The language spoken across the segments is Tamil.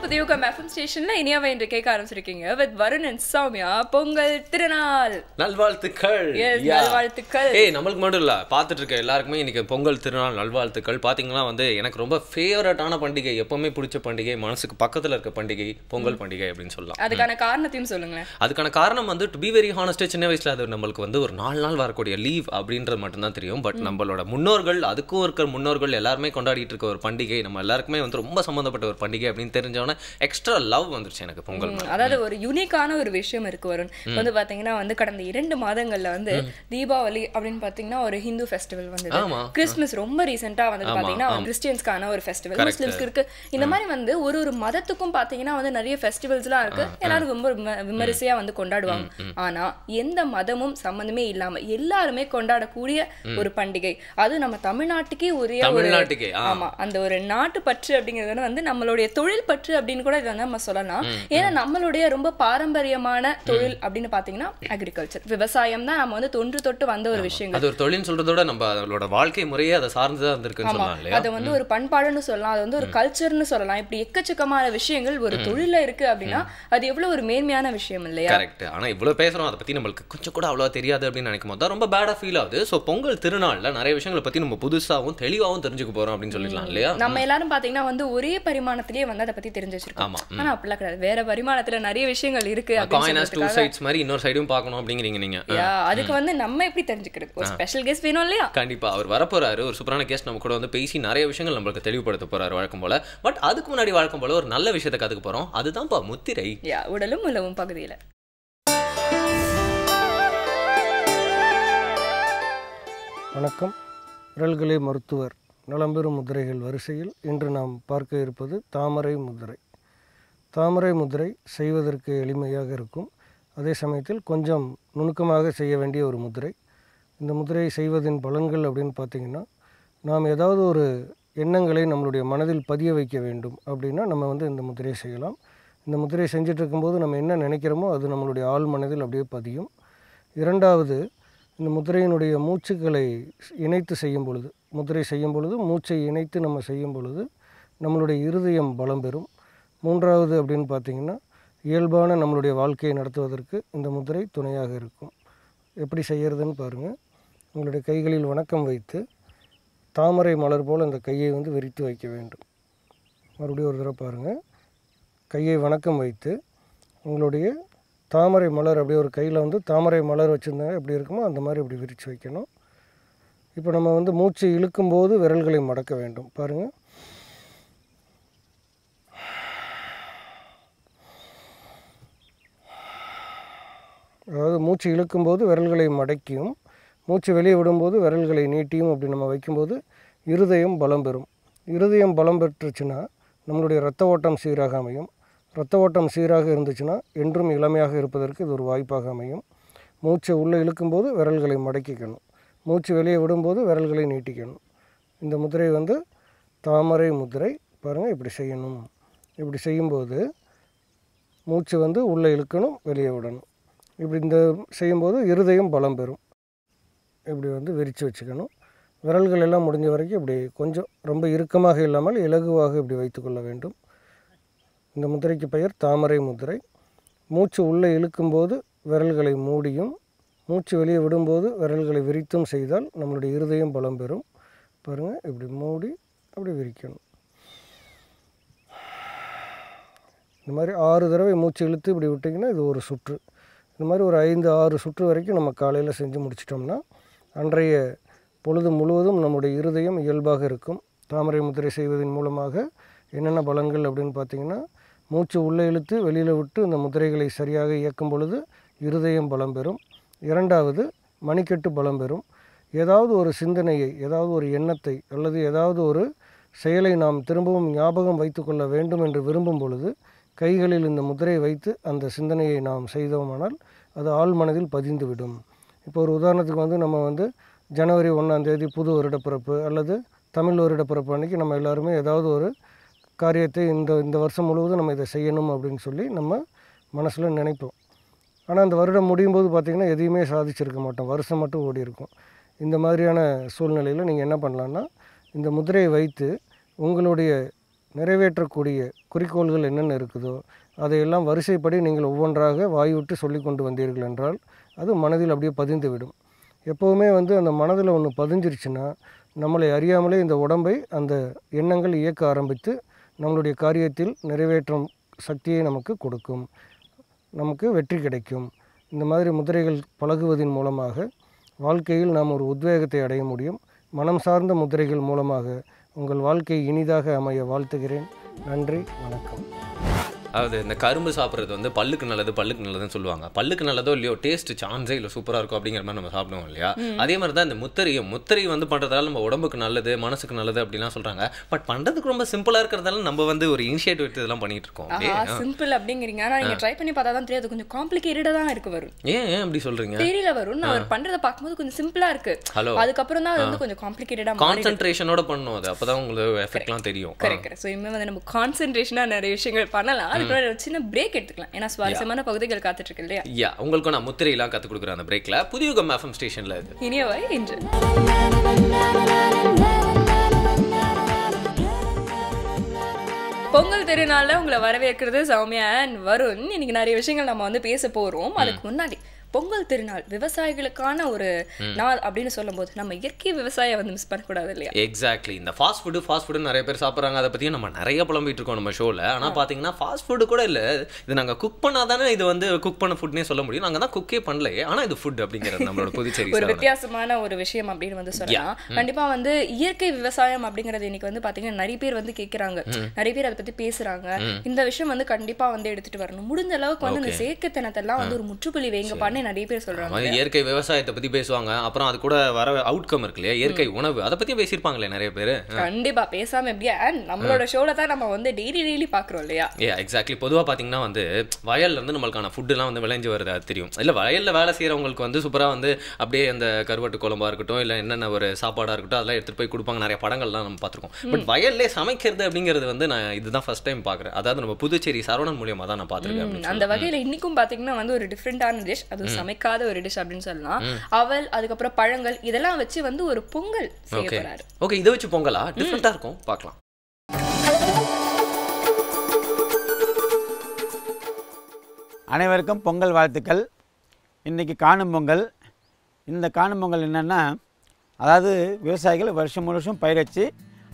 புதியுகம் எஃப்எம் ஸ்டேஷன்ல இனியாவை என்று கேட்க ஆரம்பிச்சிருக்கீங்க வித் வருண் அண்ட் சௌமியா. பொங்கல் திருநாள் நல்வாழ்த்துக்கள். நல்வாழ்த்துக்கள். நம்மளுக்கு மட்டும் இல்ல, பார்த்துட்டு இருக்க எல்லாருக்குமே இன்னைக்கு பொங்கல் திருநாள் நல்வாழ்த்துக்கள். பாத்தீங்கன்னா எனக்கு ரொம்ப ஃபேவரட்டான பண்டிகை, எப்பவுமே பிடிச்ச பண்டிகை, மனசுக்கு பக்கத்துல இருக்க பண்டிகை பொங்கல் பண்டிகை அப்படின்னு சொல்லலாம். அதுக்கான காரணத்தையும் சொல்லுங்க. அதுக்கான காரணம் டு பி வெரி ஹானஸ்ட், சின்ன வயசுல அது நம்மளுக்கு ஒரு 4 நாள் வரக்கூடிய லீவ் அப்படின்றது மட்டும்தான் தெரியும். பட் நம்மளோட முன்னோர்கள், அதுக்கும் இருக்கிற முன்னோர்கள் எல்லாருமே கொண்டாடிட்டு இருக்க ஒரு பண்டிகை, நம்ம எல்லாருக்குமே ரொம்ப சம்பந்தப்பட்ட ஒரு பண்டிகை அப்படின்னு தெரிஞ்சவொன்னே எக்ஸ்ட்ரா லவ் வந்துருச்சு எனக்கு பொங்கல். அதாவது ஒரு யூனிக்கான ஒரு விஷயம் இருக்கு வருண். பாத்தீங்கன்னா கடந்த 2 மாதங்கள்ல தீபாவளி அப்படின்னு பாத்தீங்கன்னா ஒரு ஹிந்து ஃபெஸ்டிவல் வந்தது. கிறிஸ்துமஸ் ரொம்ப ரீசெண்டா பாத்தீங்கன்னா கிறிஸ்டியன்ஸ்க்கான ஒரு ஃபெஸ்டிவல், முஸ்லிம்ஸ்க்கு இருக்கு. இந்த மாதிரி ஒரு மதத்துக்கும் பாத்தீங்கன்னா நிறைய ஃபெஸ்டிவல்ஸ் எல்லாம் இருக்கு. எல்லாரும் ரொம்ப விமரிசையா கொண்டாடுவாங்க. ஆனா எந்த மதமும் சம்பந்தமே இல்லாம எல்லாருமே கொண்டாடக்கூடிய ஒரு பண்டிகை அது நம்ம தமிழ்நாட்டுக்கே ஒரே ஆமா அந்த ஒரு நாட்டு பற்று அப்படிங்கிறது நம்மளுடைய தொழில் பற்று அப்படின்னு கூட இதை நம்ம சொல்லலாம். ஏன்னா நம்மளுடைய ரொம்ப பாரம்பரியமான தொழில் அப்படின்னு பாத்தீங்கன்னா அக்ரிகல்ச்சர், விவசாயம் தான் நம்ம தொன்று தொட்டு வந்த ஒரு விஷயம். அது ஒரு தொழில் சொல்றதோட நம்மளோட வாழ்க்கை முறையே அதை சார்ந்துதான் இருந்திருக்குன்னு சொல்லலாம் இல்லையா? அது ஒரு பண்பாடுன்னு சொல்லலாம், அது ஒரு கல்ச்சர்னு சொல்லலாம். இப்படி எக்கச்சக்கமான விஷயங்கள் ஒரு தொழில இருக்கு அப்படின்னா அது எவ்வளவு ஒரு மேன்மையான விஷயம் இல்லையா? கரெக்ட். ஆனா இவ்வளவு பேசுறோம், அதை பத்தி நம்மளுக்கு கொஞ்சம் கூட அவ்வளவு தெரியாது அப்படின்னு நினைக்கும் போது ரொம்ப பேடா ஃபீல் ஆகுது. சோ பொங்கல் திருநாள்ல நிறைய விஷயங்களை பத்தி நம்ம புதுசாவும் தெளிவாவும் தெரிஞ்சுக்க போறோம் அப்படின்னு சொல்லிடலாம் இல்லையா? நம்ம எல்லாரும் பாத்தீங்கன்னா ஒரே பரிமாணத்திலேயே அதை பத்தி தெரிஞ்சு வச்சிருக்கோம். ஆனா அப்படிலாம் கிடையாது, வேற பரிமாணத்துல நிறைய விஷயங்கள் இருக்கு. இன்னொரு சைடும் பார்க்கணும் அப்படிங்கிறீங்க நீங்க. அதுக்கு நம்ம எப்படி தெரிஞ்சுக்கிறது? ஒரு ஸ்பெஷல் கெஸ்ட் வேணும் இல்லையா? கண்டிப்பா அவர் வரப்போறாரு. ஒரு சூப்பரான கெஸ்ட் நம்ம கூட பேசி நிறைய விஷயங்கள் நம்மளுக்கு தெளிவுபடுத்த போறாரு வழக்கம் போல. பட் அதுக்கு முன்னாடி வழக்கம் போல ஒரு நல்ல விஷயத்தை கத்துக்க போறோம். அதுதான் முத்திரை. உடலும் உலவும் பகுதியில. வணக்கம். விரல்களே மருத்துவர் நலம்பெறும் முதிரைகள் வரிசையில் இன்று நாம் பார்க்க இருப்பது தாமரை முதிரை. தாமரை முதிரை செய்வதற்கு எளிமையாக இருக்கும், அதே சமயத்தில் கொஞ்சம் நுணுக்கமாக செய்ய வேண்டிய ஒரு முதிரை. இந்த முதிரையை செய்வதின் பலன்கள் அப்படின்னு பார்த்திங்கன்னா, நாம் ஏதாவது ஒரு எண்ணங்களை நம்மளுடைய மனதில் பதிய வைக்க வேண்டும் அப்படின்னா நம்ம இந்த முதிரையை செய்யலாம். இந்த முதிரையை செஞ்சுட்டு இருக்கும்போது நம்ம என்ன நினைக்கிறோமோ அது நம்மளுடைய ஆழ் மனதில் அப்படியே பதியும். இரண்டாவது, இந்த முதிரையினுடைய மூச்சுக்களை இணைத்து செய்யும் பொழுது, முதிரை செய்யும் பொழுது மூச்சை இணைத்து நம்ம செய்யும் பொழுது நம்மளுடைய இருதயம் பலம் பெறும். மூன்றாவது அப்படின்னு பார்த்திங்கன்னா, இயல்பான நம்மளுடைய வாழ்க்கையை நடத்துவதற்கு இந்த முதிரை துணையாக இருக்கும். எப்படி செய்கிறதுன்னு பாருங்கள். உங்களுடைய கைகளில் வணக்கம் வைத்து தாமரை மலர் போல் அந்த கையை விரித்து வைக்க வேண்டும். மறுபடியும் ஒரு தடவை பாருங்கள். கையை வணக்கம் வைத்து உங்களுடைய தாமரை மலர் அப்படியே ஒரு கையில் தாமரை மலர் வச்சுருந்தாங்க எப்படி இருக்குமோ அந்த மாதிரி அப்படி விரித்து வைக்கணும். இப்போ நம்ம மூச்சு இழுக்கும்போது விரல்களை மடக்க வேண்டும். பாருங்கள். அதாவது மூச்சு இழுக்கும்போது விரல்களை மடக்கியும் மூச்சு வெளியே விடும்போது விரல்களை நீட்டியும் அப்படி நம்ம வைக்கும்போது இருதயம் பலம் பெறும். இருதயம் பலம் பெற்றுச்சுன்னா நம்மளுடைய இரத்த ஓட்டம் சீராக அமையும். இரத்த ஓட்டம் சீராக இருந்துச்சுன்னா என்றும் இளமையாக இருப்பதற்கு இது ஒரு வாய்ப்பாக அமையும். மூச்சை உள்ளே இழுக்கும்போது விரல்களை மடக்கிக்கணும், மூச்சு வெளியே விடும்போது விரல்களை நீட்டிக்கணும். இந்த முதிரை தாமரை முதிரை. பாருங்கள், இப்படி செய்யணும். இப்படி செய்யும்போது மூச்சு உள்ளே இழுக்கணும், வெளியே விடணும். இப்படி செய்யும்போது இருதயம் பலம் பெறும். இப்படி விரித்து வச்சுக்கணும். விரல்கள் எல்லாம் முடிஞ்ச வரைக்கும் இப்படி கொஞ்சம் ரொம்ப இறுக்கமாக இல்லாமல் இலகுவாக இப்படி வைத்துக்கொள்ள வேண்டும். இந்த முதிரைக்கு பெயர் தாமரை முதிரை. மூச்சு உள்ளே இழுக்கும்போது விரல்களை மூடியும் மூச்சு வெளியே விடும்போது விரல்களை விரித்தும் செய்தால் நம்மளுடைய இருதயம் பலம் பெறும். பாருங்கள், இப்படி மூடி அப்படி விரிக்கணும். இந்த மாதிரி 6 தடவை மூச்சு இழுத்து இப்படி விட்டிங்கன்னா இது ஒரு சுற்று. இந்த மாதிரி ஒரு 5-6 சுற்று வரைக்கும் நம்ம காலையில் செஞ்சு முடிச்சிட்டோம்னா அன்றைய பொழுது முழுவதும் நம்முடைய இருதயம் இயல்பாக இருக்கும். தாமரை முதிரை செய்வதன் மூலமாக என்னென்ன பலன்கள் அப்படின்னு பார்த்திங்கன்னா, மூச்சு உள்ளே இழுத்து வெளியில் விட்டு இந்த முதிரைகளை சரியாக இயக்கும் பொழுது இருதயம் பலம் பெறும். இரண்டாவது, மணிக்கட்டு பலம் பெறும். ஏதாவது ஒரு சிந்தனையை, ஏதாவது ஒரு எண்ணத்தை அல்லது ஏதாவது ஒரு செயலை நாம் திரும்பவும் ஞாபகம் வைத்து கொள்ள வேண்டும் என்று விரும்பும் பொழுது கைகளில் இந்த முதிரையை வைத்து அந்த சிந்தனையை நாம் செய்தோமானால் அது ஆழ் மனதில் பதிந்துவிடும். இப்போ ஒரு உதாரணத்துக்கு நம்ம ஜனவரி 1ஆம் தேதி புது வருடப்பிறப்பு அல்லது தமிழ் வருடப்பிறப்பு அன்றைக்கி நம்ம எல்லாருமே ஏதாவது ஒரு காரியத்தை இந்த வருஷம் முழுவதும் நம்ம இதை செய்யணும் அப்படின்னு சொல்லி நம்ம மனசில் நினைப்போம். ஆனால் அந்த வருடம் முடியும் போது பார்த்திங்கன்னா எதையுமே சாதிச்சிருக்க மாட்டோம், வருஷம் மட்டும் ஓடி இருக்கும். இந்த மாதிரியான சூழ்நிலையில் நீங்கள் என்ன பண்ணலான்னா, இந்த முதிரையை வைத்து உங்களுடைய நிறைவேற்றக்கூடிய குறிக்கோள்கள் என்னென்ன இருக்குதோ அதையெல்லாம் வரிசைப்படி நீங்கள் ஒவ்வொன்றாக வாய்விட்டு சொல்லி கொண்டு வந்தீர்கள் என்றால் அது மனதில் அப்படியே பதிந்து விடும். எப்போவுமே அந்த மனதில் ஒன்று பதிஞ்சிருச்சுன்னா நம்மளை அறியாமலே இந்த உடம்பை அந்த எண்ணங்கள் இயக்க ஆரம்பித்து நம்மளுடைய காரியத்தில் நிறைவேற்றும் சக்தியை நமக்கு கொடுக்கும், நமக்கு வெற்றி கிடைக்கும். இந்த மாதிரி முதிரைகள் பழகுவதன் மூலமாக வாழ்க்கையில் நாம் ஒரு உத்வேகத்தை அடைய முடியும். மனம் சார்ந்த முதிரைகள் மூலமாக உங்கள் வாழ்க்கை இனிதாக அமைய வாழ்த்துகிறேன். நன்றி, வணக்கம். அதாவது இந்த கரும்பு சாப்பிட்றது வந்து பல்லுக்கு நல்லதுன்னு சொல்லுவாங்க. பல்லுக்கு நல்லதோ இல்லையோ, டேஸ்ட் சான்ஸே இல்லை, சூப்பராக இருக்கும் அப்படிங்கிற மாதிரி நம்ம சாப்பிடுவோம் இல்லையா? அதே மாதிரி தான் இந்த முத்திரை வந்து பண்ணுறதால நம்ம உடம்புக்கு நல்லது, மனசுக்கு நல்லது அப்படிலாம் சொல்கிறாங்க. பட் பண்ணுறதுக்கு ரொம்ப சிம்பிளாக இருக்கிறதால நம்ம வந்து ஒரு இனிஷியேட்டிவ் எடுத்து இதெல்லாம் பண்ணிட்டு இருக்கோம். சிம்பிள் அப்படிங்கிறீங்க, ஆனால் நீங்கள் ட்ரை பண்ணி பார்த்தா தான் தெரியாது, கொஞ்சம் காம்ப்ளிகேட்டடாக தான் இருக்கு. வரும் ஏன் அப்படி சொல்கிறீங்க? தெரியல வரும். நான் பண்ணுறதை பார்க்கும்போது கொஞ்சம் சிம்பிளாக இருக்கு. ஹலோ, அதுக்கப்புறம் தான் அது வந்து கொஞ்சம் காம்ப்ளிகேட்டடாக கான்சென்ட்ரேஷனோட பண்ணணும். அது அப்போ தான் உங்களுக்கு எஃபெக்ட்லாம் தெரியும். கரெக்ட். ஸோ இனிமேல் வந்து நம்ம கான்சென்ட்ரேஷனாக நிறைய விஷயங்கள் பண்ணலாம். அதுக்கு சின்ன பிரேக் எடுத்துக்கலாம், ஏன்னா சுவாரஸ்யமான பகுதிகள் காத்துட்டு இருக்கு இல்லையா? யா, உங்களுக்கு நான் முத்திரையெல்லாம் கற்றுக் கொடுக்குறேன் அந்த பிரேக்ல. புதியுகம் FM ஸ்டேஷன்ல இது இனியவை இன்று பொங்கல் திருநாள்ல உங்களை வரவேற்கிறது சௌமியா அண்ட் வருண். இன்னைக்கு நிறைய விஷயங்கள் நம்ம வந்து பேச போறோம். அதுக்கு முன்னாடி பொங்கல் திருநாள் விவசாயிகளுக்கான ஒரு நாள் அப்படின்னு சொல்லும்போது நம்ம இயற்கை விவசாயம் வந்து மிஸ் பண்ணக்கூடாது இல்லையா? எக்ஸாக்ட்லி. இந்த ஃபாஸ்ட் ஃபுட்டு நிறைய பேர் சாப்பிட்றாங்க. அதை பற்றியும் நம்ம நிறைய புலம்பிட்டு இருக்கோம் நம்ம ஷோவில். ஆனால் பார்த்தீங்கன்னா ஃபாஸ்ட் ஃபுட்டு கூட இல்லை, இது நாங்கள் குக் பண்ணால் தானே இது வந்து குக் பண்ண ஃபுட்னே சொல்ல முடியும். நாங்கள் தான் குக்கே பண்ணலையே, ஆனால் இது ஃபுட் அப்படிங்கிறது நம்மளோட புதுச்சேரி ஒரு வித்தியாசமான ஒரு விஷயம் அப்படின்னு வந்து சொல்லலாம். கண்டிப்பாக வந்து இயற்கை விவசாயம் அப்படிங்கிறது இன்னைக்கு வந்து பார்த்தீங்கன்னா நிறைய பேர் வந்து கேட்குறாங்க, நிறைய பேர் அதை பற்றி பேசுகிறாங்க. இந்த விஷயம் வந்து கண்டிப்பாக வந்து எடுத்துகிட்டு வரணும். முடிஞ்ச அளவுக்கு வந்து இந்த செயற்கைத்தனத்தெல்லாம் வந்து ஒரு முற்றுப்புள்ளி வைங்கப்பான்னு நிறைய பேர் சொல்றாங்க. இயற்கை விவசாயத்தை பத்தி பேசுவாங்க. அப்புறம் அது கூட வர அவுட்கம் இருக்கு இல்லையா, இயற்கை உணவு, அதை பத்தி பேசியிருப்பாங்களே நிறைய பேர். கண்டிப்பா பேசாம எப்படியா, நம்மளோட ஷோல தான் நம்ம வந்து டெய்லி பாக்குறோம் இல்லையா? எக்ஸாக்ட்லி. பொதுவா பாத்தீங்கன்னா வந்து வயல்ல இருந்து நம்மளுக்கான ஃபுட் எல்லாம் வந்து விளைஞ்சு வருது, அது தெரியும் இல்ல. வயல்ல வேலை செய்யறவங்களுக்கு வந்து சூப்பரா வந்து அப்படியே அந்த கருவாட்டு குழம்பா இருக்கட்டும், இல்ல என்னென்ன ஒரு சாப்பாடா இருக்கட்டும், அதெல்லாம் எடுத்துட்டு போய் கொடுப்பாங்க. நிறைய படங்கள்லாம் நம்ம பார்த்துருக்கோம். பட் வயல்லே சமைக்கிறது அப்படிங்கிறது வந்து நான் இதுதான் ஃபர்ஸ்ட் டைம் பாக்குறேன். அதாவது நம்ம புதுச்சேரி சரவணன் மூலியமா தான் நான் பார்த்துருக்கேன். அந்த வகையில இன்னைக்கும் பாத்தீங்கன்னா வந்து ஒரு டிஃப்ரெண்டான டிஷ், அது சமைக்காத ஒரு டிஷ் அப்படின்னு சொல்லலாம். அவல், அதுக்கப்புறம் பழங்கள், இதெல்லாம் வச்சு வந்து ஒரு பொங்கல் செய்ய போறாரு. ஓகே, இதை வச்சு பொங்கலா? டிஃப்ரெண்டா இருக்கும், பார்க்கலாம். அனைவருக்கும் பொங்கல் வாழ்த்துக்கள். இன்றைக்கி காணும் பொங்கல். இந்த காணும் பொங்கல் என்னென்னா, அதாவது விவசாயிகள் வருஷம் முழுசும் பயிர் வச்சு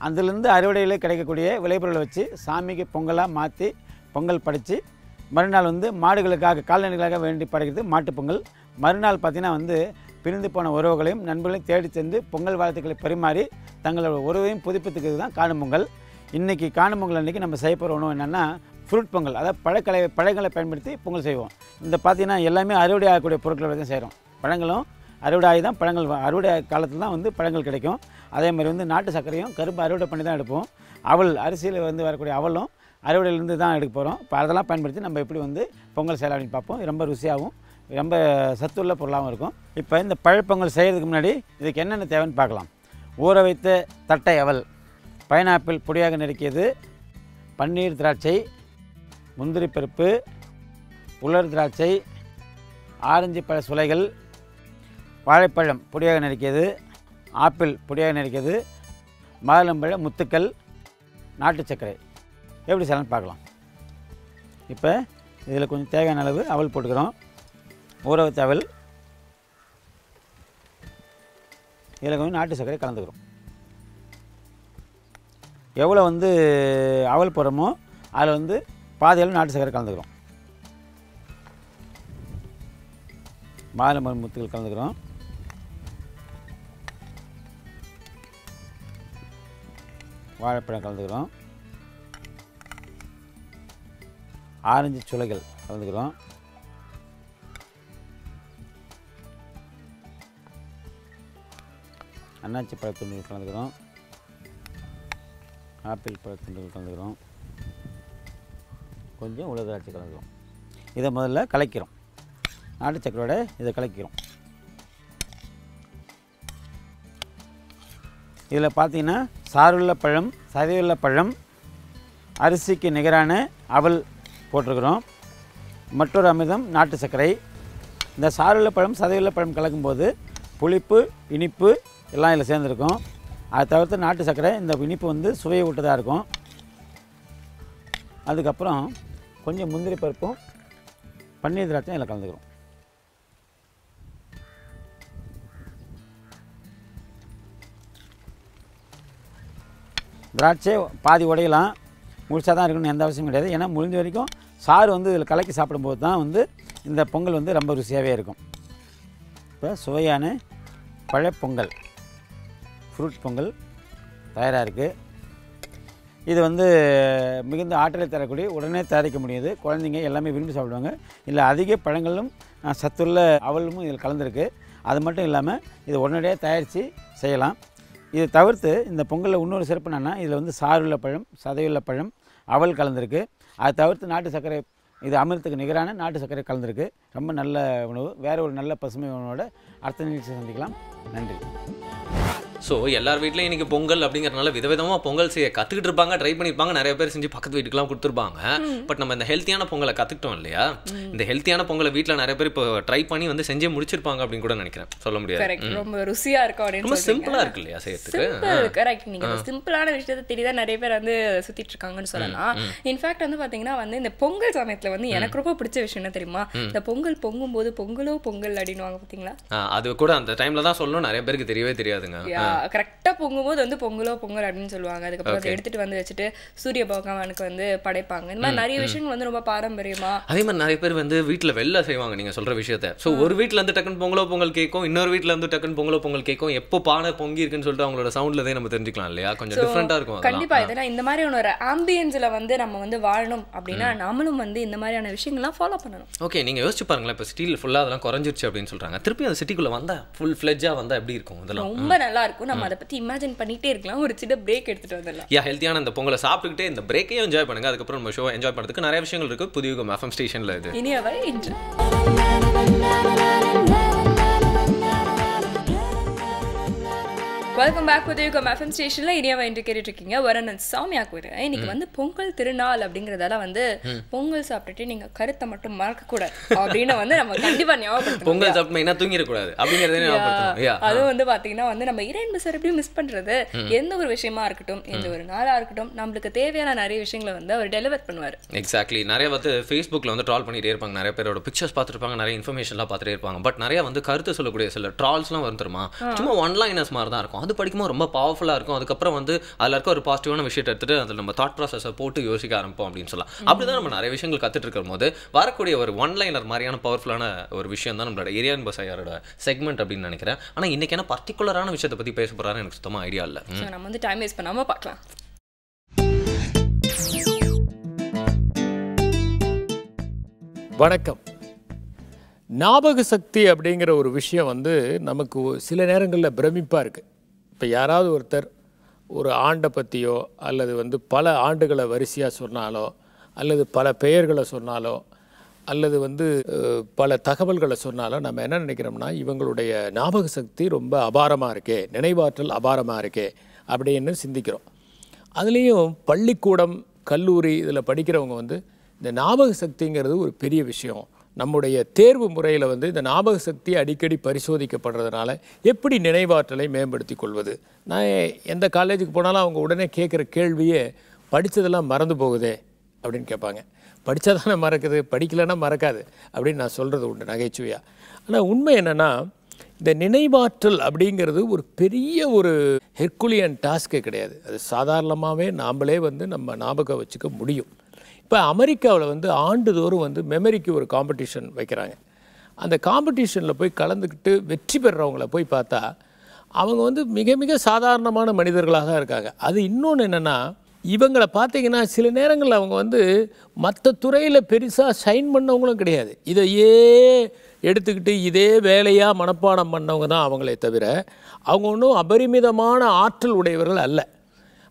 அதிலிருந்து அறுவடையில் கிடைக்கக்கூடிய விளைபொருளை வச்சு சாமிக்கு பொங்கலாக மாற்றி பொங்கல் படைத்து மறுநாள் வந்து மாடுகளுக்காக, கால்நடைகளுக்காக வேண்டி படைக்கிறது மாட்டுப்பொங்கல். மறுநாள் பார்த்திங்கன்னா வந்து பிரிந்து போன உறவுகளையும் நண்பர்களையும் தேடி சென்று பொங்கல் வாழ்த்துக்களை பரிமாறி தங்களோட உறவையும் புதுப்பித்துக்கிறது தான் காணும் பொங்கல். இன்றைக்கி காணும் பொங்கல் அன்றைக்கி நம்ம செய்ய போகிற உணவு என்னென்னா ஃப்ரூட் பொங்கல். அதாவது பழங்களை பயன்படுத்தி பொங்கல் செய்வோம். இந்த பார்த்திங்கன்னா எல்லாமே அறுவடை ஆகக்கூடிய பொருட்களை தான் செய்கிறோம். பழங்களும் அறுவடை ஆகி தான் பழங்கள், அறுவடை காலத்தில் தான் வந்து பழங்கள் கிடைக்கும். அதே மாதிரி வந்து நாட்டு சர்க்கரையும் கரும்பு அறுவடை பண்ணி தான் எடுப்போம். அவல், அரிசியில் வந்து வரக்கூடிய அவலும் அறுவடையிலேருந்து தான் எடுக்க போகிறோம். இப்போ அதெல்லாம் பயன்படுத்தி நம்ம எப்படி வந்து பொங்கல் செய்யலாம் அப்படின்னு பார்ப்போம். ரொம்ப ருசியாகவும் ரொம்ப சத்துள்ள பொருளாகவும் இருக்கும். இப்போ இந்த பழப்பொங்கல் செய்கிறதுக்கு முன்னாடி இதுக்கு என்னென்ன தேவைன்னு பார்க்கலாம். ஊற வைத்த தட்டை அவல், பைனாப்பிள் பொடியாக நறுக்கியது, பன்னீர் திராட்சை, முந்திரி பருப்பு, உலர் திராட்சை, ஆரஞ்சு பழ சுளைகள், வாழைப்பழம் பொடியாக நறுக்கியது, ஆப்பிள் பொடியாக நறுக்கியது, மாதுளம்பழ முத்துக்கள், நாட்டு சர்க்கரை. எப்படி செய்யலாம்னு பார்க்கலாம். இப்போ இதில் கொஞ்சம் தேவையான அளவு அவல் போட்டுக்கிறோம். ஊற வச்ச அவல், இதில் கொஞ்சம் நாட்டு சர்க்கரை கலந்துக்கிறோம். எவ்வளோ வந்து அவல் போடுறோமோ அதில் வந்து பாதி அளவு நாட்டு சர்க்கரை கலந்துக்கிறோம். மாதுளம்பழ முத்துக்கள் கலந்துக்கிறோம். வாழைப்பழம் கலந்துக்கிறோம். ஆரஞ்சு சுளைகள் கலந்துக்கிறோம். அன்னாச்சி பழத்துண்டுகள் கலந்துக்கிறோம். ஆப்பிள் பழத்துண்டுகள் கலந்துக்கிறோம். கொஞ்சம் உலர் திராட்சை கலந்துக்கிறோம். இதை முதல்ல கலக்கிறோம். நாட்டு சக்கரோட இதை கலக்கிறோம். இதில் பார்த்தீங்கன்னா சாறுள்ள பழம், சதையுள்ள பழம், அரிசிக்கு நிகரான அவல் போட்டிருக்கிறோம். மற்றொரு அமிர்தம் நாட்டு சர்க்கரை. இந்த சாறுள்ள பழம், சதையுள்ள பழம் கலக்கும்போது புளிப்பு, இனிப்பு எல்லாம் இதில் சேர்ந்துருக்கும். அதை தவிர்த்து நாட்டு சர்க்கரை இந்த இனிப்பு வந்து சுவையை விட்டதாக இருக்கும். அதுக்கப்புறம் கொஞ்சம் முந்திரி பருப்பும் பன்னீர் திராட்சையும் இதில் கலந்துக்கிறோம். திராட்சை பாதி உடையலாம், முழுசாக தான் இருக்கணும்னு எந்த அவசியம் கிடையாது. ஏன்னா முடிஞ்ச வரைக்கும் சாறு வந்து இதில் கலக்கி சாப்பிடும்போது தான் வந்து இந்த பொங்கல் வந்து ரொம்ப ருசியாகவே இருக்கும். இப்போ சுவையான பழப்பொங்கல், ஃப்ரூட் பொங்கல் தயாராக இருக்குது. இது வந்து மிகுந்த ஆற்றலை தரக்கூடிய, உடனே தயாரிக்க முடியுது, குழந்தைங்க எல்லாமே விரும்பி சாப்பிடுவாங்க. இல்லை அதிக பழங்களும் சத்துள்ள அவலும் இதில் கலந்துருக்கு. அது மட்டும் இல்லாமல் இது உடனடியாக தயாரித்து செய்யலாம். இதை தவிர்த்து இந்த பொங்கலில் இன்னொரு சிறப்பு என்னென்னா, இதில் வந்து சாறுள்ள பழம், சதையுள்ள பழம், அவல் கலந்துருக்கு. அதை தவிர்த்து நாட்டு சர்க்கரை, இது அமிர்தத்துக்கு நிகரான நாட்டு சர்க்கரை கலந்துருக்கு. ரொம்ப நல்ல உணவு. வேறு ஒரு நல்ல பசுமை உணவோட அடுத்த நிகழ்ச்சி சந்திக்கலாம். நன்றி. ஸோ எல்லார் வீட்லையும் இன்றைக்கி பொங்கல் அப்படிங்கிறனால விதவிதமாக பொங்கல் செய்ய கற்றுக்கிட்டு இருப்பாங்க, ட்ரை பண்ணியிருப்பாங்க, நிறைய பேர் செஞ்சு பக்கத்து வீட்டுக்கெலாம் கொடுத்துருப்பாங்க. பட் நம்ம இந்த ஹெல்த்தியான பொங்கலை கற்றுக்கிட்டோம் இல்லையா? இந்த ஹெல்த்தியான பொங்கலை வீட்டில் நிறைய பேர் இப்போ ட்ரை பண்ணி வந்து செஞ்சே முடிச்சிருப்பாங்க அப்படின்னு கூட நினைக்கிறேன். சொல்ல முடியாது. ரொம்ப ருசியாக இருக்கும் அப்படின்னு ரொம்ப சிம்பிளாக இருக்கு இல்லையா செய்யறதுக்கு? கரெக்ட். நீங்கள் சிம்பிளான விஷயத்தை தேடி தான் நிறைய பேர் வந்து சுற்றிட்டு இருக்காங்கன்னு சொல்லலாம். இன்ஃபேக்ட் வந்து பார்த்தீங்கன்னா வந்து இந்த பொங்கல் சமயத்தில் வந்து எனக்கு ரொம்ப பிடிச்ச விஷயம் என்ன தெரியுமா? இந்த பொங்கல் பொங்கும் போது பொங்கலோ பொங்கல் அப்படின்னுவாங்க பார்த்தீங்களா? அது கூட அந்த டைமில் தான் சொல்லணும், நிறைய பேருக்கு தெரியவே தெரியாதுங்க. கரெக்டா பொங்கும்போது வந்து பொங்கலோ பொங்கல் அப்படின்னு சொல்லுவாங்க. அதுக்கப்புறம் அதை எடுத்துட்டு வந்து வச்சுட்டு சூரிய பகவானுக்கு வந்து படைப்பாங்க. இந்த மாதிரி நிறைய விஷயங்கள் வந்து ரொம்ப பாரம்பரியமா. அதே மாதிரி நிறைய பேர் வந்து வீட்டுல வெள்ளை செய்வாங்க நீங்க சொல்ற விஷயத்த. ஸோ ஒரு வீட்டுல இருந்து டக்குன்னு பொங்கலோ பொங்கல் கேட்கும், இன்னொரு வீட்டுல இருந்து டக்குன்னு பொங்கலோ பொங்கல் கேட்கும். எப்போ பானை பொங்கி இருக்குன்னு சொல்லிட்டு அவங்களோட சவுண்ட்லதே நம்ம தெரிஞ்சுக்கலாம் இல்லையா? கொஞ்சம் டிஃப்ரெண்டா இருக்கும். கண்டிப்பா. இதெல்லாம் இந்த மாதிரி ஒரு ஆம்பியன்ஸ்ல வந்து நம்ம வந்து வாழணும் அப்படின்னா நாமளும் வந்து இந்த மாதிரியான விஷயங்கள்லாம் ஃபாலோ பண்ணணும். ஓகே, நீங்க யோசிச்சு பாருங்களேன். இப்போ சிட்டியில் ஃபுல்லா அதெல்லாம் குறைஞ்சிருச்சு அப்படின்னு சொல்றாங்க. திருப்பி அந்த சிட்டிக்குள்ள வந்தா ஃபுல் ஃபிளெட்ஜா வந்தா எப்படி இருக்கும்? அதெல்லாம் ரொம்ப நல்லா இருக்கும். நம்ம அதை பத்தி இமேஜின் பண்ணிட்டே இருக்கலாம். ஒரு சின்ன பிரேக் எடுத்துட்டு வந்துடலாம். ஹெல்த்தியான இந்த பொங்கலை சாப்பிட்டுக்கிட்டே இந்த பிரேக்கையும் என்ஜாய் பண்ணுங்க. அதுக்கப்புறம் நம்ம ஷோ என்ஜாய் பண்ணுறதுக்கு நிறைய விஷயங்கள் இருக்கு புதிய எஃப்எம் ஸ்டேஷன்ல. இது இனியவை இன்று வெல்கம் பேக் வித் யுகம் எஃப்எம் ஸ்டேஷன்ல இனியாவை இன்று கேட்டுட்டு இருக்கீங்க. வரனன் சாமியா கூட இன்னைக்கு வந்து பொங்கல் திருநாள் அப்படிங்கறதால வந்து பொங்கல் சாப்பிட்டுட்டு நீங்க கருத்தை மட்டும் மறக்க கூடாது அப்படின்னு வந்து நம்ம கண்டிப்பா ஞாபகப்படுத்தணும். பொங்கல் சாப்பிட்டு மெயினா தூங்கிட கூடாது அப்படிங்கறதே ஞாபகப்படுத்தணும். அது வந்து பாத்தீங்கன்னா வந்து நம்ம இரண்டு எப்படி மிஸ் பண்றது, எந்த ஒரு விஷயமா இருக்கட்டும், எந்த ஒரு நாளா இருக்கட்டும், நம்மளுக்கு தேவையான நிறைய விஷயங்களை வந்து அவர் டெலிவர் பண்ணுவார். எக்ஸாக்ட்லி. நிறைய வந்து ஃபேஸ்புக்ல வந்து ட்ரால் பண்ணிட்டே இருப்பாங்க. நிறைய பேரோட பிக்சர்ஸ் பார்த்துருப்பாங்க, நிறைய இன்ஃபர்மேஷன்லாம் பார்த்துட்டே இருப்பாங்க. பட் நிறைய வந்து கருத்து சொல்லக்கூடிய சில ட்ரால்ஸ்லாம் வந்துருமா, சும்மா ஒன் லைனர்ஸ் மாதிரி தான் இருக்கும். அது படிக்கும்போது ரொம்ப பவர்ஃபுல்லாக இருக்கும். அதுக்கப்புறம் வந்து அதில் இருக்க ஒரு பாசிட்டிவான விஷயத்தை எடுத்துட்டு அதில் நம்ம தாட் ப்ராசஸை போட்டு யோசிக்க ஆரம்பிப்போம் அப்படின்னு சொல்லலாம். அப்படிதான் நம்ம நிறைய விஷயங்கள் கற்றுட்டு இருக்கும் போது வரக்கூடிய ஒரு ஒன் லைனர் மாதிரியான பவர்ஃபுல்லான ஒரு விஷயம் தான் நம்மளோட ஏரியான் பசாரோட செக்மெண்ட் அப்படின்னு நினைக்கிறேன். ஆனால் இன்னைக்கு என்ன பர்டிகுலரான விஷயத்தை பற்றி பேச போறாருன்னு எனக்கு சுத்தமாக ஐடியா இல்லை. நம்ம வந்து டைம் வேஸ்ட் பண்ணாமல் பார்க்கலாம். வணக்கம். ஞாபக சக்தி அப்படிங்கிற ஒரு விஷயம் வந்து நமக்கு சில நேரங்களில் பிரமிப்பாக இருக்குது. இப்போ யாராவது ஒருத்தர் ஒரு ஆண்டை பற்றியோ அல்லது வந்து பல ஆண்டுகளை வரிசையாக சொன்னாலோ அல்லது பல பெயர்களை சொன்னாலோ அல்லது வந்து பல தகவல்களை சொன்னாலோ நம்ம என்ன நினைக்கிறோம்னா, இவங்களுடைய ஞாபக சக்தி ரொம்ப அபாரமாக இருக்கே, நினைவாற்றல் அபாரமாக இருக்கே அப்படின்னு சிந்திக்கிறோம். அதுலேயும் பள்ளிக்கூடம், கல்லூரி இதில் படிக்கிறவங்க வந்து இந்த ஞாபக சக்திங்கிறது ஒரு பெரிய விஷயம். நம்முடைய தேர்வு முறையில் வந்து இந்த ஞாபக சக்தி அடிக்கடி பரிசோதிக்கப்படுறதுனால எப்படி நினைவாற்றலை மேம்படுத்தி கொள்வது. நான் எந்த காலேஜுக்கு போனாலும் அவங்க உடனே கேட்குற கேள்வியே படித்ததெல்லாம் மறந்து போகுதே அப்படின்னு கேட்பாங்க. படித்தா தானே மறக்குது, படிக்கலைன்னா மறக்காது அப்படின்னு நான் சொல்கிறது உண்டு நகைச்சுவையாக. ஆனால் உண்மை என்னென்னா, இந்த நினைவாற்றல் அப்படிங்கிறது ஒரு பெரிய ஒரு ஹெர்குலியன் டாஸ்கே கிடையாது. அது சாதாரணமாகவே நாம்ளே வந்து நம்ம ஞாபகம் வச்சுக்க முடியும். இப்போ அமெரிக்காவில் வந்து ஆண்டுதோறும் வந்து மெமரிக்கு ஒரு காம்படிஷன் வைக்கிறாங்க. அந்த காம்படிஷனில் போய் கலந்துக்கிட்டு வெற்றி பெறுறவங்கள போய் பார்த்தா அவங்க வந்து மிக மிக சாதாரணமான மனிதர்களாக தான் இருக்காங்க. அது இன்னொன்று என்னென்னா, இவங்களை பார்த்தீங்கன்னா சில நேரங்களில் அவங்க வந்து மற்ற துறையில் பெருசாக ஷைன் பண்ணவங்களும் கிடையாது. இதையே எடுத்துக்கிட்டு இதே வேலையாக மனப்பாடம் பண்ணவங்க தான் அவங்களே தவிர அவங்க ஒன்றும் அபரிமிதமான ஆற்றல் உடையவர்கள் அல்ல.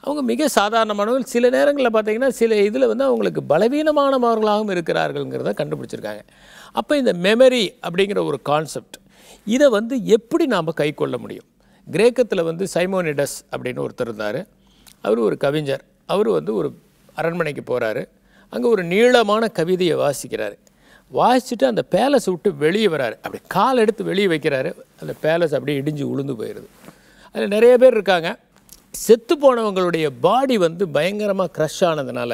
அவங்க மிக சாதாரணமானவர்கள். சில நேரங்களில் பார்த்திங்கன்னா சில இதில் வந்து அவங்களுக்கு பலவீனமானவர்களாகவும் இருக்கிறார்கள்ங்கிறத கண்டுபிடிச்சிருக்காங்க. அப்போ இந்த மெமரி அப்படிங்கிற ஒரு கான்செப்ட், இதை வந்து எப்படி நாம் கை கொள்ள முடியும்? கிரேக்கத்தில் வந்து சைமோனிடஸ் அப்படின்னு ஒருத்தர் இருந்தார். அவர் ஒரு கவிஞர். அவர் வந்து ஒரு அரண்மனைக்கு போகிறாரு. அங்கே ஒரு நீளமான கவிதையை வாசிக்கிறாரு. வாசிச்சுட்டு அந்த பேலஸை விட்டு வெளியே வராரு. அப்படி கால் எடுத்து வெளியே வைக்கிறாரு. அந்த பேலஸ் அப்படியே இடிஞ்சு உளுந்து போயிடுது. அதில் நிறைய பேர் இருக்காங்க. செத்து போனவங்களுடைய பாடி வந்து பயங்கரமாக க்ரஷ் ஆனதுனால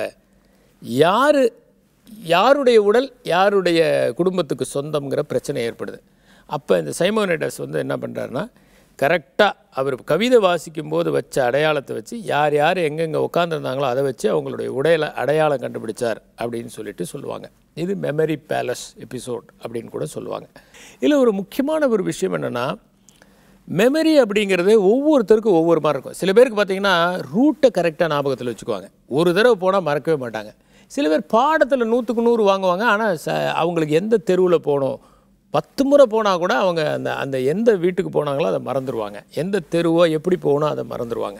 யாருடைய உடல் யாருடைய குடும்பத்துக்கு சொந்தம்ங்கிற பிரச்சனை ஏற்படுது. அப்போ இந்த சைமோனிடஸ் வந்து என்ன பண்ணுறாருன்னா, கரெக்டாக அவர் கவிதை வாசிக்கும் போது வச்ச அடையாளத்தை வச்சு யார் யார் எங்கெங்கே உட்காந்துருந்தாங்களோ அதை வச்சு அவங்களுடைய உடையில அடையாளம் கண்டுபிடிச்சார் அப்படின்னு சொல்லுவாங்க. இது மெமரி பேலஸ் எபிசோட் அப்படின்னு கூட சொல்லுவாங்க. இதில் ஒரு முக்கியமான ஒரு விஷயம் என்னென்னா, மெமரி அப்படிங்கிறது ஒவ்வொருத்தருக்கும் ஒவ்வொரு மாதிரி இருக்கும். சில பேருக்கு பார்த்திங்கன்னா ரூட்டை கரெக்டாக ஞாபகத்தில் வச்சுக்குவாங்க, ஒரு தடவை போனால் மறக்கவே மாட்டாங்க. சில பேர் பாடத்தில் 100க்கு 100 வாங்குவாங்க, ஆனால் அவங்களுக்கு எந்த தெருவில் போகணும் 10 முறை போனால் கூட அவங்க அந்த எந்த வீட்டுக்கு போனாங்களோ அதை மறந்துடுவாங்க, எந்த தெருவோ எப்படி போகணும் அதை மறந்துடுவாங்க.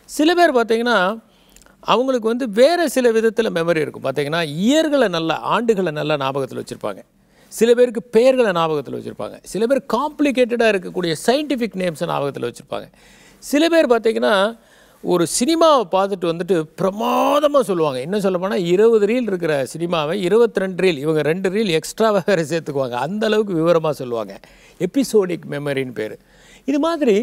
சில பேர் பார்த்திங்கன்னா அவங்களுக்கு வந்து வேறு சில விதத்தில் மெமரி இருக்கும். பார்த்திங்கன்னா இயர்களை நல்லா ஆண்டுகளை நல்லா ஞாபகத்தில் வச்சுருப்பாங்க. சில பேருக்கு பெயர்களை ஞாபகத்தில் வச்சுருப்பாங்க. சில பேர் காம்ப்ளிகேட்டடாக இருக்கக்கூடிய சயின்டிஃபிக் நேம்ஸை ஞாபகத்தில் வச்சுருப்பாங்க. சில பேர் பார்த்திங்கன்னா ஒரு சினிமாவை பார்த்துட்டு வந்துட்டு பிரமாதமாக சொல்லுவாங்க. இன்னும் சொல்ல போனால் 20 ரீல் இருக்கிற சினிமாவை 22 ரீல், இவங்க 2 ரீல் எக்ஸ்ட்ராவாக வேறு சேர்த்துக்குவாங்க. அந்தளவுக்கு விவரமாக சொல்லுவாங்க. எபிசோடிக் மெமரின்னு பேர். இது மாதிரி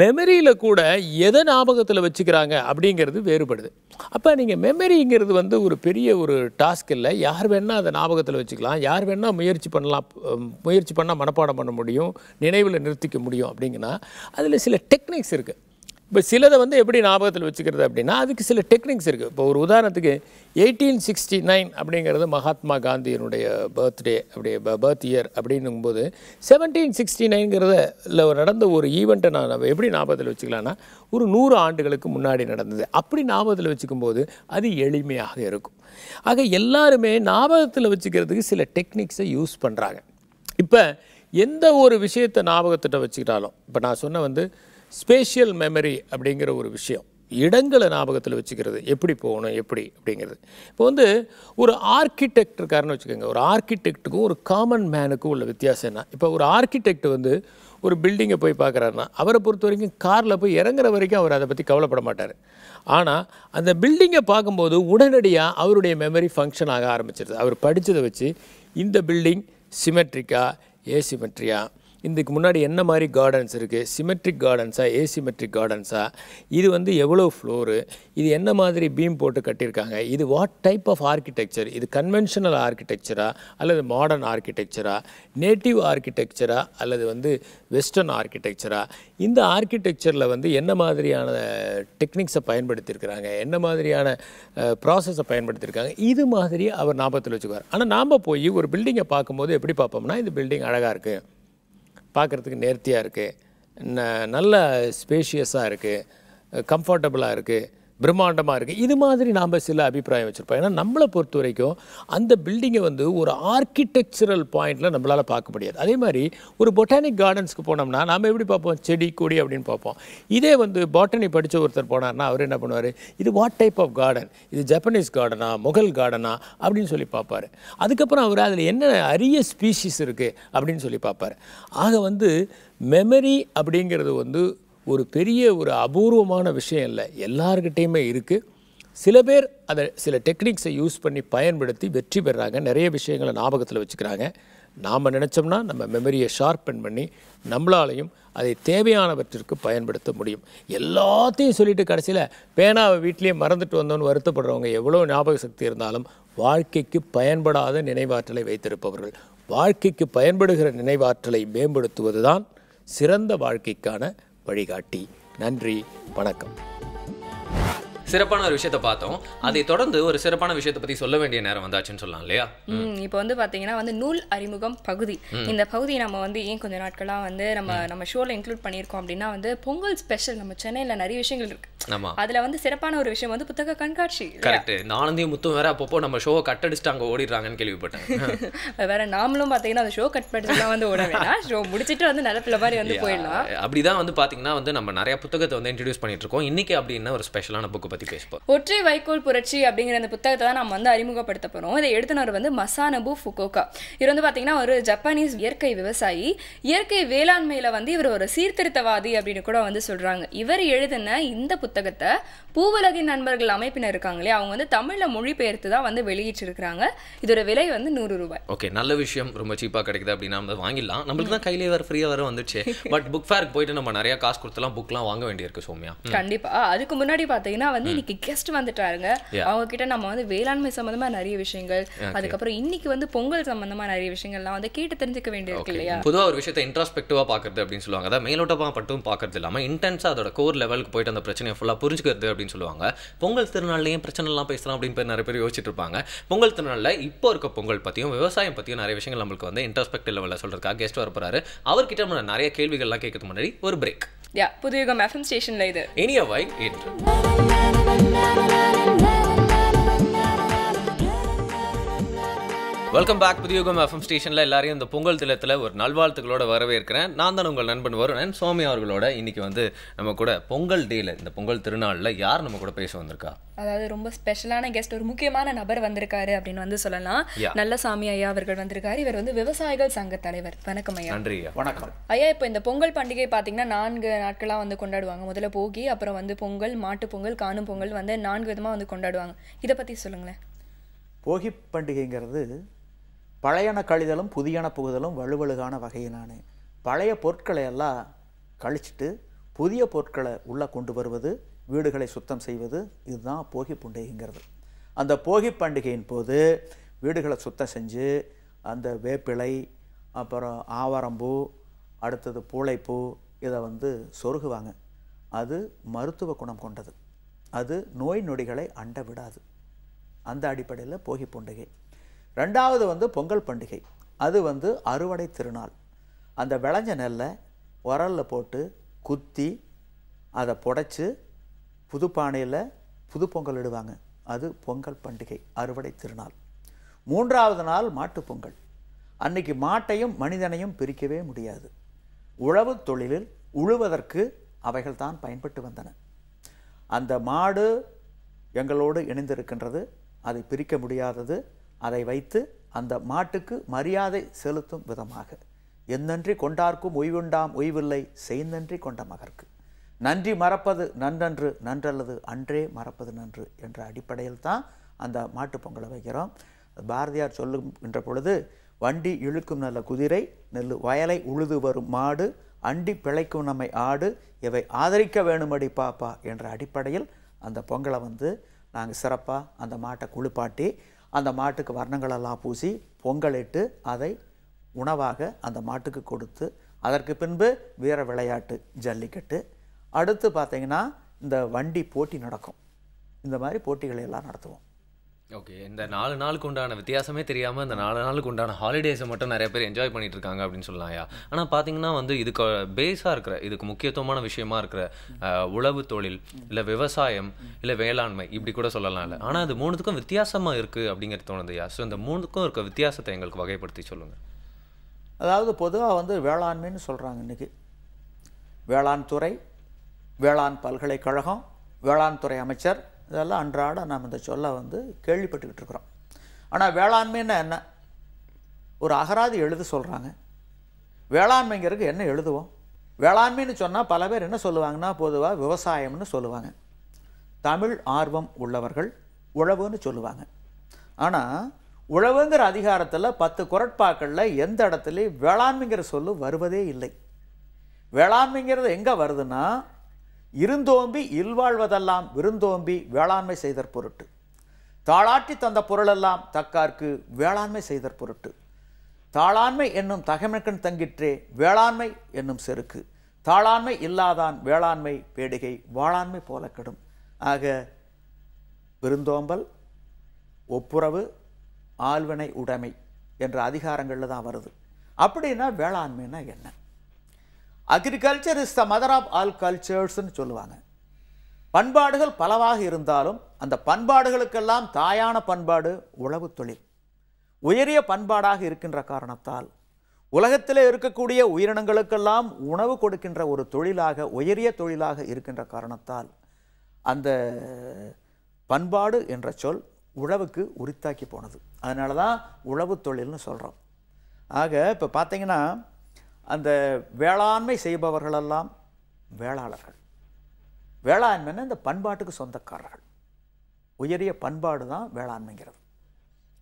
மெமரியில் கூட எதை ஞாபகத்தில் வச்சுக்கிறாங்க அப்படிங்கிறது வேறுபடுது. அப்போ நீங்கள் மெமரிங்கிறது வந்து ஒரு பெரிய ஒரு டாஸ்க் இல்லை. யார் வேணால் அதை ஞாபகத்தில் வச்சுக்கலாம், யார் வேணால் முயற்சி பண்ணால் மனப்பாடம் பண்ண முடியும், நினைவில் நிறுத்திக்க முடியும். அப்படிங்கன்னா அதில் சில டெக்னிக்ஸ் இருக்குது. இப்போ சிலதை வந்து எப்படி ஞாபகத்தில் வச்சுக்கிறது அப்படின்னா அதுக்கு சில டெக்னிக்ஸ் இருக்குது. இப்போ ஒரு உதாரணத்துக்கு 1869 அப்படிங்கிறது மகாத்மா காந்தியினுடைய பர்த்டே, அப்படியே பர்த் இயர் அப்படின்னும்போது 1769ங்கிறதுல நடந்த ஒரு ஈவெண்ட்டை நான் எப்படி ஞாபகத்தில் வச்சுக்கலான்னா ஒரு 100 ஆண்டுகளுக்கு முன்னாடி நடந்தது. அப்படி ஞாபகத்தில் வச்சுக்கும்போது அது எளிமையாக இருக்கும். ஆக எல்லாருமே ஞாபகத்தில் வச்சுக்கிறதுக்கு சில டெக்னிக்ஸை யூஸ் பண்ணுறாங்க. இப்போ எந்த ஒரு விஷயத்தை ஞாபகத்திட்ட வச்சுக்கிட்டாலும், இப்போ நான் சொன்ன வந்து ஸ்பேஷியல் மெமரி அப்படிங்கிற ஒரு விஷயம், இடங்களை ஞாபகத்தில் வச்சுக்கிறது, எப்படி போகணும் எப்படி அப்படிங்கிறது. இப்போ வந்து ஒரு ஆர்கிடெக்ட் இருக்காருன்னு வச்சுக்கோங்க. ஒரு ஆர்கிடெக்ட்டுக்கும் ஒரு காமன் மேனுக்கும் உள்ள வித்தியாசம் என்ன? இப்போ ஒரு ஆர்கிடெக்ட் வந்து ஒரு பில்டிங்கை போய் பார்க்குறாருன்னா அவரை பொறுத்த வரைக்கும் காரில் போய் இறங்குற வரைக்கும் அவர் அதை பற்றி கவலைப்பட மாட்டார். ஆனால் அந்த பில்டிங்கை பார்க்கும்போது உடனடியாக அவருடைய மெமரி ஃபங்க்ஷன் ஆக ஆரம்பிச்சிருது. அவர் படித்ததை வச்சு இந்த பில்டிங் சிமெட்ரிக்கா ஏசிமெட்ரியா, இதுக்கு முன்னாடி என்ன மாதிரி கார்டன்ஸ் இருக்குது, சிமெட்ரிக் கார்டன்ஸா ஏசிமெட்ரிக் கார்டன்ஸா, இது வந்து எவ்வளோ ஃப்ளோரு, இது என்ன மாதிரி பீம் போட்டு கட்டியிருக்காங்க, இது வாட் டைப் ஆஃப் ஆர்கிடெக்சர், இது கன்வென்ஷனல் ஆர்கிடெக்சரா அல்லது மாடர்ன் ஆர்கிடெக்சரா, நேட்டிவ் ஆர்கிடெக்சரா அல்லது வந்து வெஸ்டர்ன் ஆர்கிடெக்சரா, இந்த ஆர்கிடெக்சரில் வந்து என்ன மாதிரியான டெக்னிக்ஸை பயன்படுத்தியிருக்கிறாங்க, என்ன மாதிரியான ப்ராசஸை பயன்படுத்தியிருக்காங்க, இது மாதிரி அவர் ஞாபகத்தில் வச்சுக்குவார். ஆனால் நாம் போய் ஒரு பில்டிங்கை பார்க்கும்போது எப்படி பார்ப்போம்னா இந்த பில்டிங் அழகாக இருக்குது, பார்க்குறதுக்கு நேர்த்தியாக இருக்குது, நல்ல ஸ்பேஷியஸாக இருக்குது, கம்ஃபர்டபுளாக இருக்குது, பிரம்மாண்டமாக இருக்குது, இது மாதிரி நாம் சில அபிப்பிராயம் வச்சுருப்போம். ஏன்னா நம்மளை பொறுத்த வரைக்கும் அந்த பில்டிங்கை வந்து ஒரு ஆர்கிடெக்சரல் பாயிண்டில் நம்மளால் பார்க்க முடியாது. அதே மாதிரி ஒரு பொட்டானிக் கார்டன்ஸ்க்கு போனோம்னா நாம் எப்படி பார்ப்போம், செடி கொடி அப்படின்னு பார்ப்போம். இதே வந்து பாட்டனி படித்த ஒருத்தர் போனார்னா அவர் என்ன பண்ணுவார், இது வாட் டைப் ஆஃப் கார்டன், இது ஜப்பனீஸ் கார்டனா முகல் கார்டனா அப்படின்னு சொல்லி பார்ப்பார். அதுக்கப்புறம் அவர் அதில் என்ன அரிய ஸ்பீஷீஸ் இருக்குது அப்படின்னு சொல்லி பார்ப்பார். ஆக வந்து மெமரி அப்படிங்கிறது வந்து ஒரு பெரிய ஒரு அபூர்வமான விஷயம் இல்லை, எல்லார்கிட்டையுமே இருக்குது. சில பேர் அதை சில டெக்னிக்ஸை யூஸ் பண்ணி பயன்படுத்தி வெற்றி பெறாங்க, நிறைய விஷயங்களை ஞாபகத்தில் வச்சுக்கிறாங்க. நாம் நினச்சோம்னா நம்ம மெமரியை ஷார்பன் பண்ணி நம்மளாலையும் அதை தேவையானவற்றிற்கு பயன்படுத்த முடியும். எல்லாத்தையும் சொல்லிட்டு கடைசியில் பேனாவை வீட்லேயே மறந்துட்டு வந்தோன்னு வருத்தப்படுறவங்க எவ்வளோ ஞாபக சக்தி இருந்தாலும் வாழ்க்கைக்கு பயன்படாத நினைவாற்றலை வைத்திருப்பவர்கள். வாழ்க்கைக்கு பயன்படுகிற நினைவாற்றலை மேம்படுத்துவது தான் சிறந்த வாழ்க்கைக்கான வழிகாட்டி. நன்றி, வணக்கம். சிறப்பான ஒரு விஷயத்தை பார்த்தோம். அதை தொடர்ந்து ஒரு சிறப்பான விஷயத்தை பத்தி சொல்ல வேண்டிய நேரம் வந்தாச்சுன்னு சொல்லலாம் இல்லையா? இப்போ வந்து பாத்தீங்கன்னா வந்து நூல் அறிமுகம் பகுதி, இந்த பகுதி நம்ம வந்து ஏன் கொஞ்ச நாட்களா வந்து நம்ம ஷோல இன்க்ளூட் பண்ணியிருக்கோம் அப்படின்னா வந்து பொங்கல் ஸ்பெஷல் நம்ம சென்னையில நிறைய விஷயங்கள் இருக்கு. அதுல வந்து சிறப்பான ஒரு விஷயம் வந்து புத்தக கண்காட்சி. கரெக்ட். இந்த ஆனந்தியும் முத்தும் வேற அப்பப்போ நம்ம ஷோ கட் அடிச்சுட்டு அங்க ஓடிடுறாங்கன்னு கேள்விப்பட்டேன். வேற நாமளும் பாத்தீங்கன்னா அந்த ஷோ கட் பண்ணிட்டுலாம் வந்து ஓட வேணாம், ஷோ முடிச்சிட்டு வந்து நிலப்பில மாதிரி வந்து போயிடலாம். அப்படிதான் வந்து பாத்தீங்கன்னா வந்து நம்ம நிறைய புத்தகத்தை வந்து இன்ட்ரோடியூஸ் பண்ணிட்டு இருக்கோம். இன்னைக்கு அப்படின்னா ஒரு ஸ்பெஷலான புக் பத்தி பேசுவோம். ஒற்றை வைக்கோல் புரட்சி அப்படிங்கிற அந்த புத்தகத்தை தான் நம்ம வந்து அறிமுகப்படுத்த போறோம். இதை எழுதினவர் வந்து மசானபு ஃபுகோகா. இவர் வந்து பாத்தீங்கன்னா ஒரு ஜப்பானீஸ் இயற்கை விவசாயி, இயற்கை வேளாண்மையில வந்து இவர் ஒரு சீர்திருத்தவாதி அப்படின்னு கூட வந்து சொல்றாங்க. இவர் எழுதின இந்த புத்தகத்தை பூவுலகின் நண்பர்கள் அமைப்பினர் இருக்காங்களே அவங்க வந்து தமிழ்ல மொழிபெயர்த்து தான் வந்து வெளியிட்டிருக்காங்க. இதோட விலை வந்து 100 ரூபாய். ஓகே, நல்ல விஷயம். ரொம்ப சீப்பா கிடைக்குது அப்படின்னா நம்ம வாங்கிடலாம். நம்மளுக்கு தான் கையிலே வர ஃப்ரீயா வர வந்துச்சு. பட் புக் ஃபேருக்கு போயிட்டு நம்ம நிறைய காசு கொடுத்தலாம் புக்லாம் வாங்க வேண்டியிருக்கு சௌமியா. கண்டிப்பா. அதுக்கு முன்னாடி பாத்தீங்கன்னா வந்து இன்னைக்கு கெஸ்ட் வந்துட்டாருங்க. அவங்க கிட்ட நம்ம வந்து வேளாண்மை சம்பந்தமா நிறைய விஷயங்கள், அதுக்கப்புறம் இன்னைக்கு வந்து பொங்கல் சம்பந்தமா நிறைய விஷயங்கள்லாம் வந்து கேட்டு தெரிஞ்சுக்க வேண்டியிருக்கு இல்லையா? பொதுவாக ஒரு விஷயத்தை இன்ட்ராஸ்பெக்டிவா பாக்குறது அப்படின்னு சொல்லுவாங்க. அதாவது மேலோட்டமா மட்டும் பாக்குறது இல்லாம இன்டென்ஸா அதோட கோர் லெவலுக்கு போயிட்டு அந்த பிரச்சனையை ஃபுல்லா புரிஞ்சுக்கிறது அப்படின்னு சொல்லுவாங்க. பொங்கல் திருநாள்லயும் பிரச்சனை எல்லாம் பேசலாம் அப்படின்னு நிறைய பேர் யோசிச்சுட்டு இருப்பாங்க. பொங்கல் திருநாள்ல இப்போ இருக்க பொங்கல் பத்தியும் விவசாயம் பத்தியும் நிறைய விஷயங்கள் நம்மளுக்கு வந்து இன்ட்ராஸ்பெக்டிவ் லெவலில் சொல்றதுக்காக கெஸ்ட் வர போறாரு. அவர்கிட்ட நம்ம நிறைய கேள்விகள்லாம் கேட்கறதுக்கு முன்னாடி ஒரு பிரேக். புதுயுகம் FM ஸ்டேஷன்ல இது இனியவை என்று வெல்கம் பேக். புதுயுகம் FM ஸ்டேஷன்ல எல்லாரையும் இந்த பொங்கல் தினத்துல ஒரு நல்வாழ்த்துக்களோட வரவேற்கிறேன். நான் தான் உங்கள் நண்பன் வருணன் சுவாமி அவர்களோட. இன்னைக்கு வந்து நம்ம கூட பொங்கல் டேல, இந்த பொங்கல் திருநாள்ல யார் நம்ம கூட பேச வந்திருக்கா? அதாவது ரொம்ப ஸ்பெஷலான கெஸ்ட், ஒரு முக்கியமான நபர் வந்திருக்காரு அப்படின்னு வந்து சொல்லலாம். நல்ல சாமி ஐயா அவர்கள் வந்திருக்காரு. இவர் வந்து விவசாயிகள் சங்க தலைவர். வணக்கம் ஐயா. நன்றி. வணக்கம் ஐயா. இப்போ இந்த பொங்கல் பண்டிகை பாத்தீங்கன்னா 4 நாட்களா வந்து கொண்டாடுவாங்க. முதல்ல போகி, அப்புறம் வந்து பொங்கல், மாட்டு பொங்கல், காணும் பொங்கல் வந்து 4 விதமா வந்து கொண்டாடுவாங்க. இதை பத்தி சொல்லுங்களேன். போகி பண்டிகைங்கிறது பழையன கழிதலும் புதியன புகுதலும் வலுவழுகான வகையிலான பழைய பொருட்களை எல்லாம் கழிச்சிட்டு புதிய பொருட்களை உள்ளே கொண்டு வருவது, வீடுகளை சுத்தம் செய்வது, இதுதான் போகி பண்டிகைங்கிறது. அந்த போகி பண்டிகையின் போது வீடுகளை சுத்தம் செஞ்சு அந்த வேப்பிலை, அப்புறம் ஆவாரம்பூ, அடுத்தது பூளைப்பூ, இதை வந்து சொருகுவாங்க. அது மருத்துவ குணம் கொண்டது. அது நோய் நொடிகளை அண்ட விடாது. அந்த அடிப்படையில் போகி பண்டிகை. ரெண்டாவது வந்து பொங்கல் பண்டிகை. அது வந்து அறுவடை திருநாள். அந்த விளைஞ்ச நெல்லை உரலில் போட்டு குத்தி அதை புடைச்சி புது பானையில் புது பொங்கல் இடுவாங்க. அது பொங்கல் பண்டிகை, அறுவடை திருநாள். மூன்றாவது நாள் மாட்டுப் பொங்கல். அன்னைக்கு மாட்டையும் மனிதனையும் பிரிக்கவே முடியாது. உழவு தொழிலில் உழுவதற்கு அவைகள் தான் பயன்பட்டு வந்தன. அந்த மாடு எங்களோடு இணைந்திருக்கின்றது, அதை பிரிக்க முடியாதது. அதை வைத்து அந்த மாட்டுக்கு மரியாதை செலுத்தும் விதமாக எந்நன்றி கொண்டார்க்கும் உய்வுண்டாம் உய்வில்லை செய்நன்றி கொண்ட மகற்கு நன்றி மறப்பது நன்றன்று நன்றல்லது அன்றே மறப்பது நன்று என்ற அடிப்படையில் தான் அந்த மாட்டுப் பொங்கலை வைக்கிறோம். பாரதியார் சொல்லுகின்ற பொழுது, வண்டி இழுக்கும் நல்ல குதிரை, நெல் வயலை உழுது வரும் மாடு, அண்டி பிழைக்கும் நம்மை ஆடு, இவை ஆதரிக்க வேணுமடி பாப்பா என்ற அடிப்படையில் அந்த பொங்கலை வந்து நாங்கள் சிறப்பாக அந்த மாட்டை குளிப்பாட்டி அந்த மாட்டுக்கு வர்ணங்களெல்லாம் பூசி பொங்கலிட்டு அதை உணவாக அந்த மாட்டுக்கு கொடுத்து, அதற்கு பின்பு வீர விளையாட்டு ஜல்லிக்கட்டு, அடுத்து பார்த்திங்கன்னா இந்த வண்டி போட்டி நடக்கும். இந்த மாதிரி போட்டிகளை எல்லாம் நடத்துவோம். ஓகே, இந்த 4 நாளுக்கு உண்டான வித்தியாசமே தெரியாமல் இந்த 4 நாளுக்கு உண்டான ஹாலிடேஸை மட்டும் நிறைய பேர் என்ஜாய் பண்ணிட்டு இருக்காங்க அப்படின்னு சொல்லலாம்யா. ஆனால் பார்த்தீங்கன்னா வந்து இதுக்கு பேஸாக இருக்கிற, இதுக்கு முக்கியத்துவமான விஷயமா இருக்கிற உழவு தொழில், இல்லை விவசாயம், இல்லை வேளாண்மை, இப்படி கூட சொல்லலாம். இல்லை, ஆனால் அது 3த்துக்கும் வித்தியாசமாக இருக்குது அப்படிங்கிறது தோணுதுயா. ஸோ இந்த 3த்துக்கும் இருக்க வித்தியாசத்தை எங்களுக்கு வகைப்படுத்தி சொல்லுங்கள். அதாவது பொதுவாக வந்து வேளாண்மைன்னு சொல்கிறாங்க. இன்றைக்கி வேளாண் துறை, வேளாண் பல்கலைக்கழகம், வேளாண் துறை அமைச்சர், இதெல்லாம் அன்றாட நாம் இந்த சொல்ல வந்து கேள்விப்பட்டுக்கிட்டு இருக்கிறோம். ஆனால் வேளாண்மைன்னா என்ன? ஒரு அகராதி எழுத சொல்கிறாங்க. வேளாண்மைங்கிறதுக்கு என்ன எழுதுவோம்? வேளாண்மைன்னு சொன்னால் பல பேர் என்ன சொல்லுவாங்கன்னா பொதுவாக விவசாயம்னு சொல்லுவாங்க. தமிழ் ஆர்வம் உள்ளவர்கள் உழவுன்னு சொல்லுவாங்க. ஆனால் உழவுங்கிற அதிகாரத்தில் 10 குறட்பாக்களில் எந்த இடத்துலையும் வேளாண்மைங்கிற சொல்லு வருவதே இல்லை. வேளாண்மைங்கிறது எங்கே வருதுன்னா, இருந்தோம்பி இல்வாழ்வதெல்லாம் விருந்தோம்பி வேளாண்மை செய்தற் பொருட்டு, தாளாட்டி தந்த பொருளெல்லாம் தக்கார்க்கு வேளாண்மை செய்தற் பொருட்டு, தாளாண்மை என்னும் தகமைக்கண் தங்கிற்றே வேளாண்மை என்னும் செருக்கு, தாளாண்மை இல்லாதான் வேளாண்மை பேடிகை வாளாண்மை போல கெடும். ஆக விருந்தோம்பல், ஒப்புரவு, ஆள்வினை உடைமை என்ற அதிகாரங்களில் தான் வருது. அப்படின்னா வேளாண்மைன்னா என்ன? Agriculture is the mother of all கல்ச்சர்ஸ்ன்னு சொல்லுவாங்க. பண்பாடுகள் பலவாக இருந்தாலும் அந்த பண்பாடுகளுக்கெல்லாம் தாயான பண்பாடு உழவு தொழில். உயரிய பண்பாடாக இருக்கின்ற காரணத்தால் உலகத்தில் இருக்கக்கூடிய உயிரினங்களுக்கெல்லாம் உணவு கொடுக்கின்ற ஒரு தொழிலாக, உயரிய தொழிலாக இருக்கின்ற காரணத்தால் அந்த பண்பாடு என்ற சொல் உழவுக்கு உரித்தாக்கி போனது. அதனால தான் உழவு தொழில்னு சொல்கிறோம். ஆக இப்போ பார்த்தீங்கன்னா அந்த வேளாண்மை செய்பவர்களெல்லாம் வேளாளர்கள். வேளாண்மைன்னா இந்த பண்பாட்டுக்கு சொந்தக்காரர்கள். உயரிய பண்பாடு தான் வேளாண்மைங்கிறது.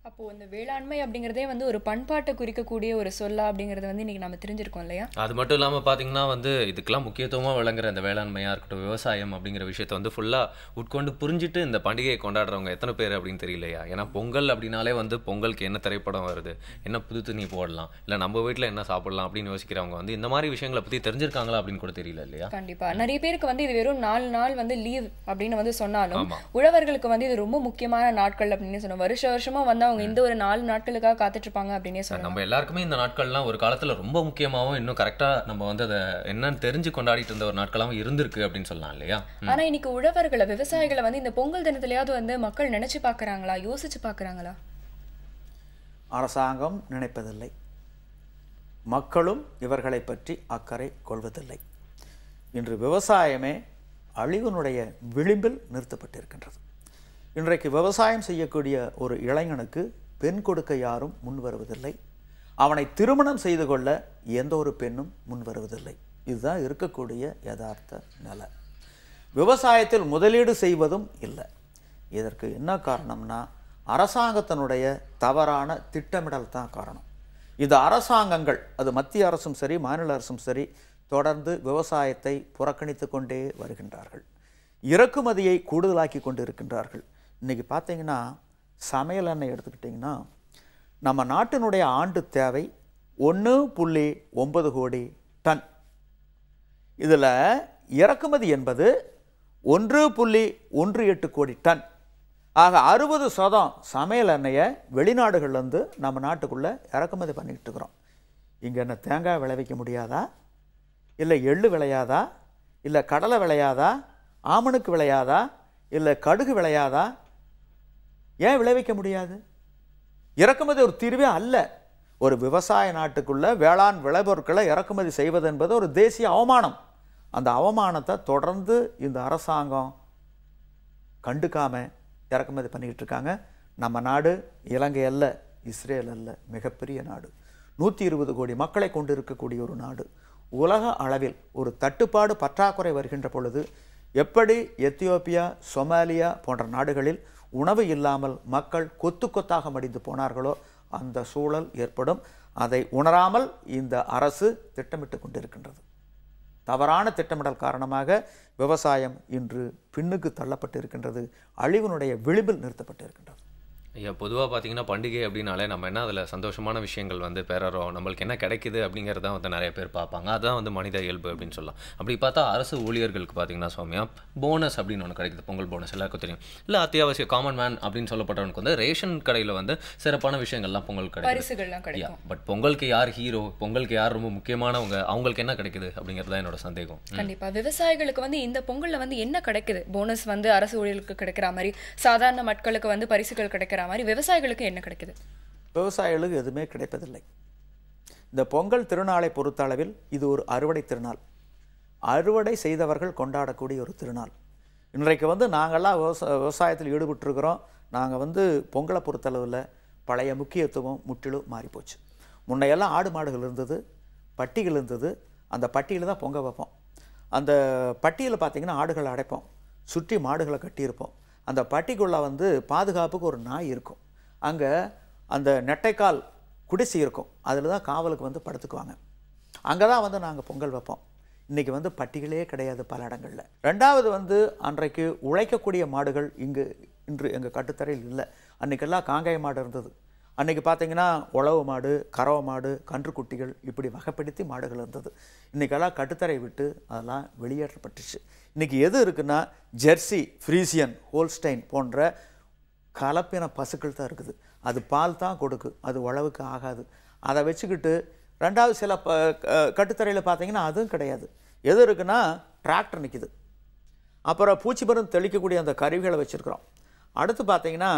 அப்போ இந்த வேளாண்மை அப்படிங்கிறதே வந்து ஒரு பண்பாட்டை குறிக்கக்கூடிய ஒரு சொல்லா அப்படிங்கிறது வந்து இன்னைக்கு நம்ம தெரிஞ்சிருக்கோம் இல்லையா? அது மட்டும் இல்லாமல் பார்த்தீங்கன்னா வந்து இதுக்கெல்லாம் முக்கியத்துவமாக விளங்குற இந்த வேளாண்மையாக இருக்கட்டும், விவசாயம் அப்படிங்கிற விஷயத்தை வந்து ஃபுல்லாக உட்கொண்டு புரிஞ்சுட்டு இந்த பண்டிகையை கொண்டாடுறவங்க எத்தனை பேர் அப்படின்னு தெரியலையா? ஏன்னா பொங்கல் அப்படின்னாலே வந்து பொங்கலுக்கு என்ன திரைப்படம் வருது, என்ன புது துணி போடலாம், இல்லை நம்ம வீட்டில் என்ன சாப்பிடலாம் அப்படின்னு யோசிக்கிறவங்க வந்து இந்த மாதிரி விஷயங்களை பற்றி தெரிஞ்சிருக்காங்களா அப்படின்னு கூட தெரியல இல்லையா? கண்டிப்பா நிறைய பேருக்கு வந்து இது வெறும் 4 நாள் வந்து லீவ் அப்படின்னு வந்து சொன்னாலும் உழவர்களுக்கு வந்து இது ரொம்ப முக்கியமான நாட்கள் அப்படின்னு சொன்னோம். வருஷமா வந்து அவங்க இந்த ஒரு 4 நாட்களுக்காக காத்துட்டு இருப்பாங்க அப்படின்னே சொல்லலாம். நம்ம எல்லாருக்குமே இந்த நாட்கள்லாம் ஒரு காலத்துல ரொம்ப முக்கியமாகவும் இன்னும் கரெக்டா நம்ம வந்து அதை என்னன்னு தெரிஞ்சு கொண்டாடிட்டு இருந்த ஒரு நாட்களாகவும் இருந்திருக்கு அப்படின்னு சொல்லலாம் இல்லையா? ஆனா இன்னைக்கு உழவர்களை, விவசாயிகளை வந்து இந்த பொங்கல் தினத்திலேயாவது வந்து மக்கள் நினைச்சு பாக்குறாங்களா, யோசிச்சு பாக்குறாங்களா? அரசாங்கம் நினைப்பதில்லை, மக்களும் இவர்களை பற்றி அக்கறை கொள்வதில்லை. இன்று விவசாயமே அழிவினுடைய விளிம்பில் நிறுத்தப்பட்டிருக்கின்றது. இன்றைக்கு விவசாயம் செய்யக்கூடிய ஒரு இளைஞனுக்கு பெண் கொடுக்க யாரும் முன் வருவதில்லை. அவனை திருமணம் செய்து கொள்ள எந்த ஒரு பெண்ணும் முன் வருவதில்லை. இதுதான் இருக்கக்கூடிய யதார்த்த நிலை. விவசாயத்தில் முதலீடு செய்வதும் இல்லை. இதற்கு என்ன காரணம்னா அரசாங்கத்தினுடைய தவறான திட்டமிடல் தான் காரணம். இந்த அரசாங்கங்கள், அது மத்திய அரசும் சரி மாநில அரசும் சரி, தொடர்ந்து விவசாயத்தை புறக்கணித்து கொண்டே வருகின்றார்கள். இறக்குமதியை கூடுதலாக்கி கொண்டு இருக்கின்றார்கள். இன்றைக்கி பார்த்தீங்கன்னா சமையல் எண்ணெய் எடுத்துக்கிட்டிங்கன்னா நம்ம நாட்டினுடைய ஆண்டு தேவை 1.9 கோடி டன். இதில் இறக்குமதி என்பது 1.18 கோடி டன். ஆக 60% சமையல் எண்ணெயை வெளிநாடுகள்லேருந்து நம்ம நாட்டுக்குள்ளே இறக்குமதி பண்ணிக்கிட்டு இருக்கிறோம். இங்கே என்ன தேங்காய் விளைவிக்க முடியாதா, இல்லை எள்ளு விளையாதா, இல்லை கடலை விளையாதா, ஆமணுக்கு விளையாதா, இல்லை கடுகு விளையாதா? ஏன் விளைவிக்க முடியாது? இறக்குமதி ஒரு தீர்வே அல்ல. ஒரு விவசாய நாட்டுக்குள்ள வேளாண் விளைபொருட்களை இறக்குமதி செய்வது என்பது ஒரு தேசிய அவமானம். அந்த அவமானத்தை தொடர்ந்து இந்த அரசாங்கம் கண்டுக்காம இறக்குமதி பண்ணிக்கிட்டு இருக்காங்க. நம்ம நாடு இலங்கை அல்ல, இஸ்ரேல் அல்ல, மிகப்பெரிய நாடு. 120 கோடி மக்களை கொண்டு இருக்கக்கூடிய ஒரு நாடு. உலக அளவில் ஒரு தட்டுப்பாடு பற்றாக்குறை வருகின்ற பொழுது எப்படி எத்தியோப்பியா, சொமாலியா போன்ற நாடுகளில் உணவு இல்லாமல் மக்கள் கொத்து கொத்தாக மடிந்து போனார்களோ அந்த சூழல் ஏற்படும். அதை உணராமல் இந்த அரசு திட்டமிட்டு கொண்டிருக்கின்றது. தவறான திட்டமிடல் காரணமாக விவசாயம் இன்று பின்னுக்கு தள்ளப்பட்டு இருக்கின்றது, அழிவினுடைய விளிம்பில் நிறுத்தப்பட்டு இருக்கின்றது. ஐயா, பொதுவாக பார்த்தீங்கன்னா பண்டிகை அப்படின்னாலே நம்ம என்ன அதில் சந்தோஷமான விஷயங்கள் வந்து பெறறோம், நம்மளுக்கு என்ன கிடைக்குது அப்படிங்கிறத வந்து நிறைய பேர் பார்ப்பாங்க. அதுதான் வந்து மனித இயல்பு அப்படின்னு சொல்லலாம். அப்படி பார்த்தா அரசு ஊழியர்களுக்கு பார்த்தீங்கன்னா சௌமியா போனஸ் அப்படின்னு ஒன்று கிடைக்குது, பொங்கல் போனஸ் எல்லாருக்கும் தெரியும். இல்லை அத்தியாவசிய காமன் மேன் அப்படின்னு சொல்லப்பட்டவனுக்கு வந்து ரேஷன் கடையில் வந்து சிறப்பான விஷயங்கள்லாம் பொங்கல் கிடைக்கும். பட் பொங்கலுக்கு யார் ஹீரோ, பொங்கலுக்கு யார் ரொம்ப முக்கியமானவங்க, அவங்களுக்கு என்ன கிடைக்குது அப்படிங்கிறது தான் என்னோட சந்தேகம். கண்டிப்பாக விவசாயிகளுக்கு வந்து இந்த பொங்கலில் வந்து என்ன கிடைக்குது? போனஸ் வந்து அரசு ஊழியர்களுக்கு கிடைக்கிற மாதிரி, சாதாரண மக்களுக்கு வந்து பரிசுகள் கிடைக்கிற மாதிரி விவசாயிகளுக்கு என்ன கிடைக்குது? விவசாயிகளுக்கு எதுவுமே கிடைப்பதில்லை. இந்த பொங்கல் திருநாளை பொறுத்த அளவில் இது ஒரு அறுவடை திருநாள். அறுவடை செய்தவர்கள் கொண்டாடக்கூடிய ஒரு திருநாள். இன்றைக்கு வந்து நாங்கள்லாம் விவசாயத்தில் ஈடுபட்டிருக்கிறோம். நாங்கள் வந்து பொங்கலை பொறுத்தளவில் பழைய முக்கியத்துவம் முற்றிலும் மாறிப்போச்சு. முன்னையெல்லாம் ஆடு மாடுகள் இருந்தது, பட்டிகள் இருந்தது. அந்த பட்டியில் தான் பொங்க வைப்போம். அந்த பட்டியில் பார்த்திங்கன்னா ஆடுகளை அடைப்போம், சுற்றி மாடுகளை கட்டியிருப்போம். அந்த பட்டிக்குள்ளே வந்து பாதுகாப்புக்கு ஒரு நாய் இருக்கும். அங்கே அந்த நெட்டைக்கால் குடிசை இருக்கும், அதில் தான் காவலுக்கு வந்து படுத்துக்குவாங்க. அங்கே தான் வந்து நாங்கள் பொங்கல் வைப்போம். இன்றைக்கி வந்து பட்டிகளே கிடையாது பல இடங்களில். ரெண்டாவது வந்து அன்றைக்கு உழைக்கக்கூடிய மாடுகள் இன்று எங்கள் கட்டுத்தரையில் இல்லை. அன்றைக்கெல்லாம் காங்காய மாடு இருந்தது. அன்றைக்கி பார்த்திங்கன்னா உழவு மாடு, கறவை மாடு, கன்றுக்குட்டிகள் இப்படி வகைப்படுத்தி மாடுகள் இருந்தது. இன்றைக்கெல்லாம் கட்டுத்தரை விட்டு அதெல்லாம் வெளியேற்றப்பட்டுச்சு. இன்றைக்கி எது இருக்குன்னா ஜெர்சி, ஃப்ரீசியன், ஹோல்ஸ்டைன் போன்ற கலப்பின பசுக்கள் தான் இருக்குது. அது பால் தான் கொடுக்கு, அது உழவுக்கு ஆகாது. அதை வச்சுக்கிட்டு ரெண்டாவது சில கட்டுத்தரையில் பார்த்திங்கன்னா அதுவும் கிடையாது. எது இருக்குன்னா டிராக்டர் நிற்கிது. அப்புறம் பூச்சி மருந்து தெளிக்கக்கூடிய அந்த கருவிகளை வச்சுருக்குறோம். அடுத்து பார்த்திங்கன்னா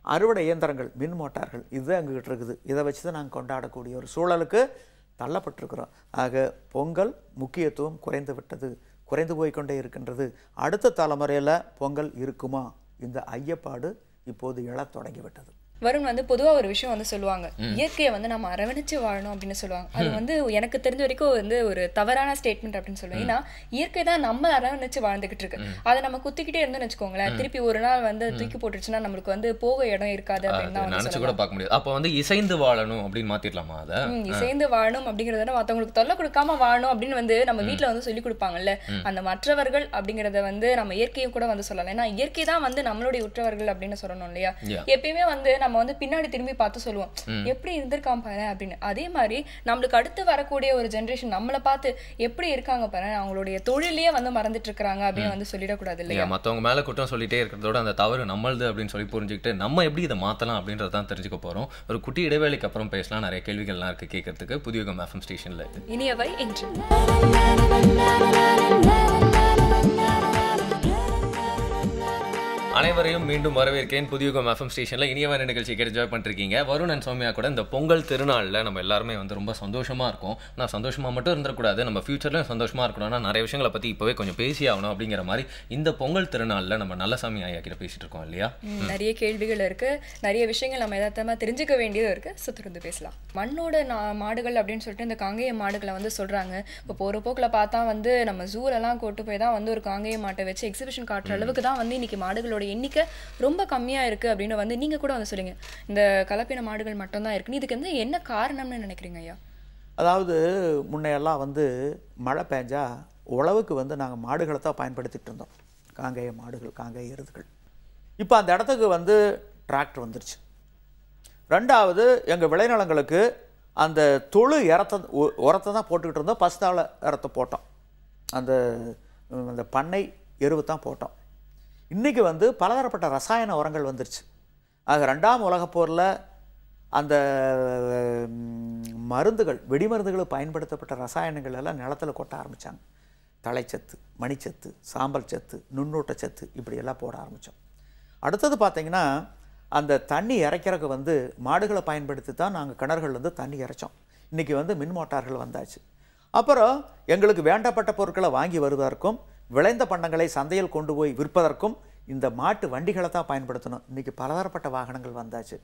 அறுவடை இயந்திரங்கள், மின் மோட்டார்கள், இதுதான் எங்ககிட்ட இருக்குது. இதை வச்சு தான் நாங்கள் கொண்டாடக்கூடிய ஒரு சூழலுக்கு தள்ளப்பட்டிருக்கிறோம். ஆக பொங்கல் முக்கியத்துவம் குறைந்து போய்கொண்டே இருக்கின்றது. அடுத்த தலைமுறையில் பொங்கல் இருக்குமா? இந்த ஐயப்பாடு இப்போது எழத் தொடங்கிவிட்டது. வருண் வந்து பொதுவா ஒரு விஷயம் வந்து சொல்லுவாங்க, இயற்கையை வந்து நம்ம அரவணைச்சு வாழணும் அப்படின்னு சொல்லுவாங்க. அது வந்து எனக்கு தெரிஞ்ச வரைக்கும் வந்து ஒரு தவறான ஸ்டேட்மெண்ட் அப்படின்னு சொல்லுவேன். ஏன்னா இயற்கை தான் நம்ம அரவணைச்சு வாழ்ந்துகிட்டு இருக்கு. அதை நம்ம குத்திக்கிட்டே இருந்தோம்னு வச்சுக்கோங்களேன், திருப்பி ஒரு நாள் வந்து தூக்கி போட்டுருச்சுன்னா நம்மளுக்கு வந்து போக இடம் இருக்காது அப்படின்னு தான் நினைச்சு கூட பார்க்க முடியாது. அப்போ வந்து இசைந்து வாழணும் அப்படின்னு மாத்திடலாமா? அதை இசைந்து வாழணும் அப்படிங்கறத மத்தவங்களுக்கு தொல்லை கொடுக்காம வாழணும் அப்படின்னு வந்து நம்ம வீட்டுல வந்து சொல்லி கொடுப்பாங்கல்ல, அந்த மற்றவர்கள் அப்படிங்கறத வந்து நம்ம இயற்கையும் கூட வந்து சொல்லலாம். ஏன்னா இயற்கை தான் வந்து நம்மளுடைய உற்றவர்கள் அப்படின்னு சொல்லணும் இல்லையா? எப்பயுமே வந்து நம்ம வந்து பின்னாடி திரும்பி பார்த்து சொல்லுவோம், எப்படி இருந்திருக்கான் பாரு அப்படின்னு. அதே மாதிரி நம்மளுக்கு அடுத்து வரக்கூடிய ஒரு ஜெனரேஷன் நம்மளை பார்த்து எப்படி இருக்காங்க பாரு, அவங்களுடைய தொழிலே வந்து மறந்துட்டு இருக்காங்க அப்படின்னு வந்து சொல்லிடக்கூடாது இல்லையா? மற்றவங்க மேல குற்றம் சொல்லிட்டே இருக்கிறதோட அந்த தவறு நம்மளது அப்படின்னு சொல்லி புரிஞ்சுக்கிட்டு நம்ம எப்படி இதை மாத்தலாம் அப்படின்றதான் தெரிஞ்சுக்க போறோம். ஒரு குட்டி இடைவேளைக்கு அப்புறம் பேசலாம். நிறைய கேள்விகள்லாம் இருக்கு கேட்கறதுக்கு புதியுகம் FM ஸ்டேஷன்ல. இனியவை என்று அனைவரையும் மீண்டும் வரவேற்கிறேன் புதியுகம் FM ஸ்டேஷனில். இனியவன் நிகழ்ச்சி கேட்டு என்ஜாய் பண்ணிருக்கீங்க. வருண் அண்ட் சௌமியா கூட இந்த பொங்கல் திருநாளில் நம்ம எல்லாருமே வந்து ரொம்ப சந்தோஷமாக இருக்கும். நான் சந்தோஷமாக மட்டும் இருந்துடக்கூடாது, நம்ம ஃபியூச்சர்லையும் சந்தோஷமாக இருக்கணும்னா நிறைய விஷயங்களை பற்றி இப்போவே கொஞ்சம் பேசி ஆகணும் அப்படிங்கிற மாதிரி இந்த பொங்கல் திருநாளில் நம்ம நல்லசாமி ஐயா கிட்ட பேசிட்டு இருக்கோம் இல்லையா? நிறைய கேள்விகள் இருக்கு, நிறைய விஷயங்கள் நம்ம யதார்த்தமாக தெரிஞ்சுக்க வேண்டியது இருக்கு. சுத்திருந்து பேசலாம். மண்ணோட மாடுகள் அப்படின்னு சொல்லிட்டு இந்த காங்கேய மாடுகளை வந்து சொல்றாங்க. இப்போ போகிற போக்கில் பார்த்தா வந்து நம்ம ஜூலெல்லாம் கூட்டு போய் தான் வந்து ஒரு காங்கேய மாட்டை வச்சு எக்ஸிபிஷன் காட்டுற அளவுக்கு தான் வந்து இன்னைக்கு மாடுகளோட எண்ணிக்கை ரொம்ப கம்மியா இருக்கு அப்படின்னு வந்து நீங்க கூட வந்து சொல்லுங்க. இந்த கலப்பின மாடுகள் மட்டும்தான் இருக்கு, இதுக்கு வந்து என்ன காரணம்னு நினைக்கிறீங்க ஐயா? அதாவது முன்னையெல்லாம் வந்து மழை பெஞ்சா உழவுக்கு வந்து நாங்கள் மாடுகளை தான் பயன்படுத்திட்டு இருந்தோம், காங்கேய மாடுகள், காங்கேய எருதுகள். இப்போ அந்த இடத்துக்கு வந்து டிராக்டர் வந்துருச்சு. ரெண்டாவது எங்கள் விளைநிலங்களுக்கு அந்த தொழு உரத்தை தான் போட்டுக்கிட்டு இருந்தோம். பசுத்தாழ உரத்தை போட்டோம், அந்த பண்ணை எருவு தான் போட்டோம். இன்றைக்கி வந்து பலதரப்பட்ட ரசாயன உரங்கள் வந்துருச்சு. ஆக 2ஆம் உலகப் போரில் அந்த மருந்துகள், வெடிமருந்துகளுக்கு பயன்படுத்தப்பட்ட ரசாயனங்கள் எல்லாம் நிலத்தில் கொட்ட ஆரம்பித்தாங்க. தலைச்சத்து, மணிச்சத்து, சாம்பல் சத்து, நுண்ணூட்டச்சத்து இப்படியெல்லாம் போட ஆரம்பித்தோம். அடுத்தது பார்த்திங்கன்னா அந்த தண்ணி இறைக்கிறதுக்கு வந்து மாடுகளை பயன்படுத்தி தான் நாங்கள் கிணறுகள்லேருந்து தண்ணி இறைச்சோம். இன்றைக்கி வந்து மின் மோட்டார்கள் வந்தாச்சு. அப்புறம் எங்களுக்கு வேண்டப்பட்ட பொருட்களை வாங்கி வருவதற்கும் விளைந்த பண்டங்களை சந்தையில் கொண்டு போய் விற்பதற்கும் இந்த மாட்டு வண்டிகளை தான் பயன்படுத்தணும். இன்றைக்கி பலதரப்பட்ட வாகனங்கள் வந்தாச்சு.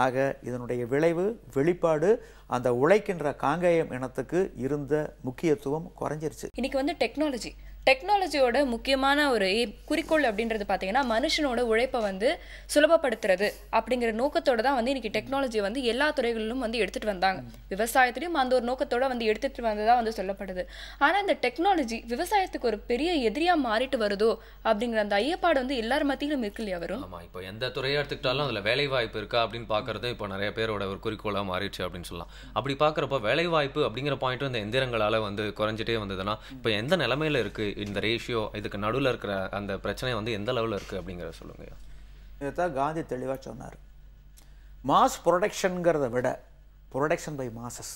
ஆக இதனுடைய விளைவு, வெளிப்பாடு அந்த உழைக்கின்ற காங்கேயம் இனத்துக்கு இருந்த முக்கியத்துவம் குறைஞ்சிருச்சு. இன்னைக்கு வந்து டெக்னாலஜியோட முக்கியமான ஒரு குறிக்கோள் அப்படின்றது பார்த்தீங்கன்னா மனுஷனோட உழைப்பை வந்து சுலபப்படுத்துறது அப்படிங்கிற நோக்கத்தோட தான் வந்து இன்னைக்கு டெக்னாலஜியை வந்து எல்லா துறைகளிலும் வந்து எடுத்துகிட்டு வந்தாங்க. விவசாயத்திலையும் அந்த ஒரு நோக்கத்தோட வந்து எடுத்துகிட்டு வந்ததாக வந்து சொல்லப்படுது. ஆனால் இந்த டெக்னாலஜி விவசாயத்துக்கு ஒரு பெரிய எதிரியாக மாறிட்டு வருதோ அப்படிங்கிற அந்த ஐயப்பாடு வந்து எல்லார் மத்தியிலும் இருக்கு இல்லையா வரும்? ஆமாம், இப்போ எந்த துறையை எடுத்துக்கிட்டாலும் அதில் வேலை வாய்ப்பு இருக்கா அப்படின்னு பார்க்குறது இப்போ நிறைய பேரோட ஒரு குறிக்கோளாக மாறிடுச்சு அப்படின்னு சொல்லலாம். அப்படி பார்க்குறப்ப வேலை வாய்ப்பு அப்படிங்கிற பாயிண்ட்டும் இந்த எந்திரங்களால் வந்து குறைஞ்சிட்டே வந்ததுன்னா இப்போ எந்த நிலைமையில் இருக்குது இந்த ரேஷியோ, இதுக்கு நடுவில் இருக்கிற அந்த பிரச்சனை வந்து எந்த லெவலில் இருக்குது அப்படிங்கிறத சொல்லுங்க. இதுதான் காந்தி தெளிவாக சொன்னார். மாஸ் ப்ரொடக்ஷனுங்கிறத விட ப்ரொடக்ஷன் பை மாசஸ்.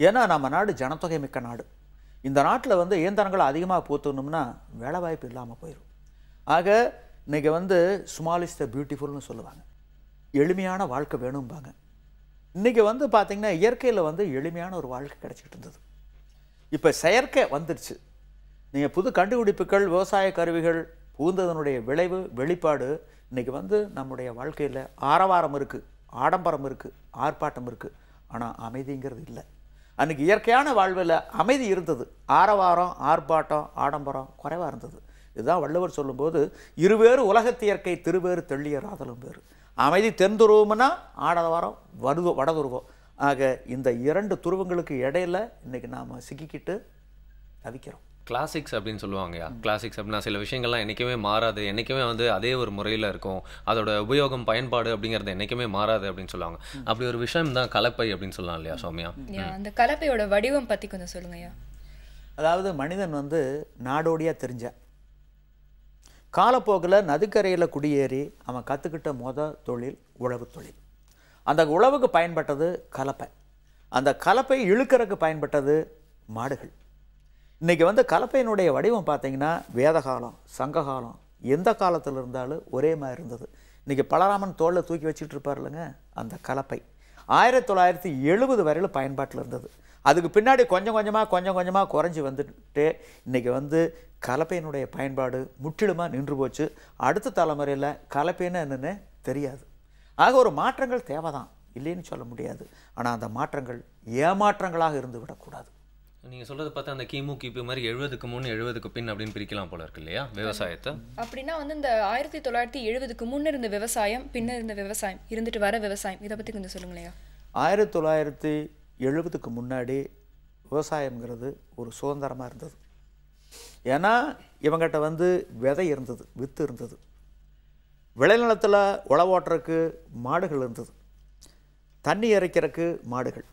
ஏன்னா நம்ம நாடு ஜனத்தொகை மிக்க நாடு. இந்த நாட்டில் வந்து இயந்திரங்களை அதிகமாக பூத்தணும்னா வேலை வாய்ப்பு இல்லாமல் போயிடும். ஆக இன்றைக்கி வந்து ஸ்மால் இஸ் த பியூட்டிஃபுல்னு சொல்லுவாங்க, எளிமையான வாழ்க்கை வேணும்பாங்க. இன்றைக்கி வந்து பார்த்திங்கன்னா இயற்கையில் வந்து எளிமையான ஒரு வாழ்க்கை கிடச்சிக்கிட்டு இருந்தது. இப்போ செயற்கை வந்துடுச்சு. நீங்கள் புது கண்டுபிடிப்புகள், விவசாய கருவிகள் புகுந்ததனுடைய விளைவு, வெளிப்பாடு இன்றைக்கி வந்து நம்முடைய வாழ்க்கையில் ஆரவாரம் இருக்குது, ஆடம்பரம் இருக்குது, ஆர்ப்பாட்டம் இருக்குது. ஆனால் அமைதிங்கிறது இல்லை. அன்றைக்கி இயற்கையான வாழ்வில் அமைதி இருந்தது, ஆரவாரம், ஆர்ப்பாட்டம், ஆடம்பரம் குறைவாக இருந்தது. இதுதான் வள்ளுவர் சொல்லும்போது இருவேறு உலகத்து இயற்கை திருவேறு தெள்ளியர் ஆதலும் வேறு. அமைதி தென்துருவம்னா ஆடவாரம் வடதுருவம். ஆக இந்த 2 துருவங்களுக்கு இடையில இன்றைக்கி நாம் சிக்கிக்கிட்டு தவிக்கிறோம். கிளாசிக்ஸ் அப்படின்னு சொல்லுவாங்கயா. கிளாசிக்ஸ் அப்படின்னா சில விஷயங்கள்லாம் என்றைக்குமே மாறாது, என்றைக்குமே வந்து அதே ஒரு முறையில் இருக்கும், அதோட உபயோகம், பயன்பாடு அப்படிங்கிறது என்றைக்குமே மாறாது அப்படின்னு சொல்லுவாங்க. அப்படி ஒரு விஷயம் தான் கலப்பை அப்படின்னு சொல்லலாம் இல்லையா சௌமியா? அந்த கலப்பையோட வடிவம் பற்றி கொஞ்சம் சொல்லுங்கய்யா. அதாவது மனிதன் வந்து நாடோடியாக தெரிஞ்ச காலப்போக்கில் நதிக்கரையில் குடியேறி அவன் கற்றுக்கிட்ட தொழில் உழவு தொழில். அந்த உழவுக்கு பயன்பட்டது கலப்பை. அந்த கலப்பை இழுக்கிறதுக்கு பயன்பட்டது மாடுகள். இன்றைக்கி வந்து கலப்பையினுடைய வடிவம் பார்த்திங்கன்னா வேதகாலம், சங்ககாலம், எந்த காலத்தில் இருந்தாலும் ஒரே மாதிரி இருந்தது. இன்றைக்கி பலராமன் தோளில் தூக்கி வச்சுட்டு இருப்பார் இல்லைங்க, அந்த கலப்பை 1970 வரையில் பயன்பாட்டில் இருந்தது. அதுக்கு பின்னாடி கொஞ்சம் கொஞ்சமாக குறைஞ்சி வந்துட்டு இன்றைக்கி வந்து கலப்பையினுடைய பயன்பாடு முற்றிலுமாக நின்று போச்சு. அடுத்த தலைமுறையில் கலப்பைன்னு என்னென்னு தெரியாது. ஆக ஒரு மாற்றங்கள் தேவைதான், இல்லைன்னு சொல்ல முடியாது. ஆனால் அந்த மாற்றங்கள் ஏமாற்றங்களாக இருந்து விடக்கூடாது. நீங்கள் சொல்கிறது பார்த்தா அந்த கிபி மாதிரி 70க்கு முன் 70க்கு பின் அப்படின்னு பிரிக்கலாம் போல இருக்கு இல்லையா விவசாயத்தை? அப்படின்னா வந்து இந்த 1970க்கு முன்ன இருந்த விவசாயம், பின்ன இருந்த விவசாயம், இருந்துட்டு வர விவசாயம், இதை பற்றி கொஞ்சம் சொல்லுங்களேன். 1970க்கு முன்னாடி விவசாயம்ங்கிறது ஒரு சுதந்திரமாக இருந்தது. ஏன்னா இவங்ககிட்ட வந்து விதை இருந்தது, வித்து இருந்தது, விளைநிலத்தில் உழவோட்டுறதுக்கு மாடுகள் இருந்தது, தண்ணி இறைக்கிறதுக்கு மாடுகள்,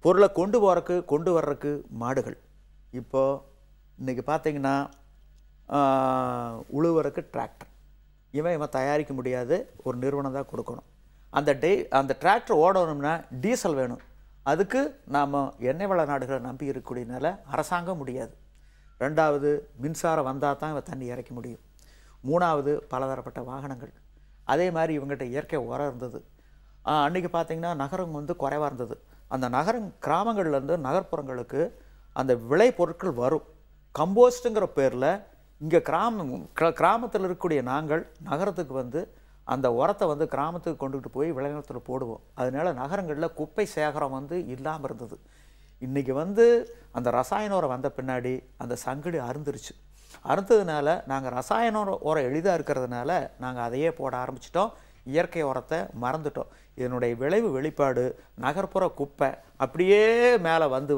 பொருளை கொண்டு போகிறக்கு கொண்டு வர்றதுக்கு மாடுகள். இப்போது இன்றைக்கி பார்த்தீங்கன்னா உழுவுறதுக்கு டிராக்டர் இவன் தயாரிக்க முடியாது, ஒரு நிறுவனம் தான் கொடுக்கணும். அந்த டிராக்டர் ஓடணும்னா டீசல் வேணும். அதுக்கு நாம் எண்ணெய் வள நாடுகளை நம்பி இருக்கக்கூடியனால அரசாங்கம் முடியாது. ரெண்டாவது மின்சாரம் வந்தால் தான் இவன் தண்ணி இறைக்க முடியும். மூணாவது பலதரப்பட்ட வாகனங்கள். அதே மாதிரி இவங்ககிட்ட இயற்கை உரம் இருந்தது. அன்றைக்கி பார்த்திங்கன்னா நகரம் வந்து குறைவாக இருந்தது. அந்த கிராமங்கள்லேருந்து நகர்ப்புறங்களுக்கு அந்த விளை பொருட்கள் வரும். கம்போஸ்ட்டுங்கிற பேரில் இங்கே கிராமத்தில் இருக்கக்கூடிய நாங்கள் நகரத்துக்கு வந்து அந்த உரத்தை வந்து கிராமத்துக்கு கொண்டுகிட்டு போய் விளைநிலத்தில் போடுவோம். அதனால நகரங்களில் குப்பை சேகரம் வந்து இல்லாமல் இருந்தது. இன்றைக்கி வந்து அந்த ரசாயன உரம் வந்த பின்னாடி அந்த சங்கிலி அறுந்துருச்சு. அறுத்ததுனால நாங்கள் ரசாயன உரம் எளிதாக இருக்கிறதுனால நாங்கள் அதையே போட ஆரம்பிச்சிட்டோம். இயற்கை உரத்தை மறந்துட்டோம். இதனுடைய விளைவு வெளிப்பாடு நகர்ப்புற குப்பை அப்படியே மேலே வந்து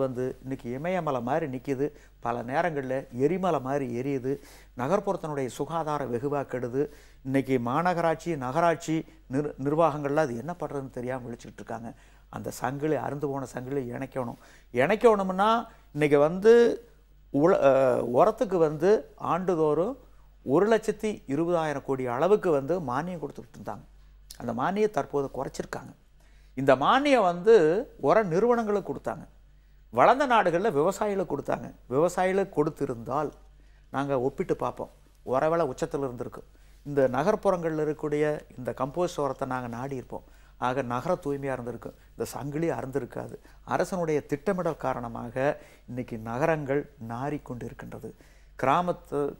இன்றைக்கி இமயமலை மாதிரி நிற்கிது. பல நேரங்களில் எரிமலை மாதிரி எரியுது. நகர்ப்புறத்தினுடைய சுகாதார வெகுவாக கெடுது. இன்றைக்கி மாநகராட்சி நகராட்சி நிர்வாகங்கள்லாம் அது என்ன பண்ணுறதுன்னு தெரியாமல் விழிச்சிக்கிட்டு இருக்காங்க. அந்த சங்கிலி அறுந்து போன சங்கிலி இணைக்கணும்னா இன்றைக்கி வந்து உரத்துக்கு வந்து ஆண்டுதோறும் 1,20,000 கோடி அளவுக்கு வந்து மானியம் கொடுத்துக்கிட்டு இருந்தாங்க. அந்த மானியம் தற்போது குறைச்சிருக்காங்க. இந்த மானியம் வந்து உர நிறுவனங்களுக்கு கொடுத்தாங்க. வளர்ந்த நாடுகளில் விவசாயிகளுக்கு கொடுத்தாங்க. விவசாயிகளுக்கு கொடுத்திருந்தால் நாங்கள் ஒப்பிட்டு பார்ப்போம், உர விலை உச்சத்தில் இருந்திருக்கு. இந்த நகர்ப்புறங்களில் இருக்கக்கூடிய இந்த கம்போஸ்ட் உரத்தை நாங்கள் நாடி இருப்போம். ஆக நகர தூய்மையாக இருந்திருக்கு. இந்த சங்கிலி அறந்திருக்காது. அரசனுடைய திட்டமிடல் காரணமாக இன்றைக்கி நகரங்கள் நாறிக்கொண்டு இருக்கின்றது.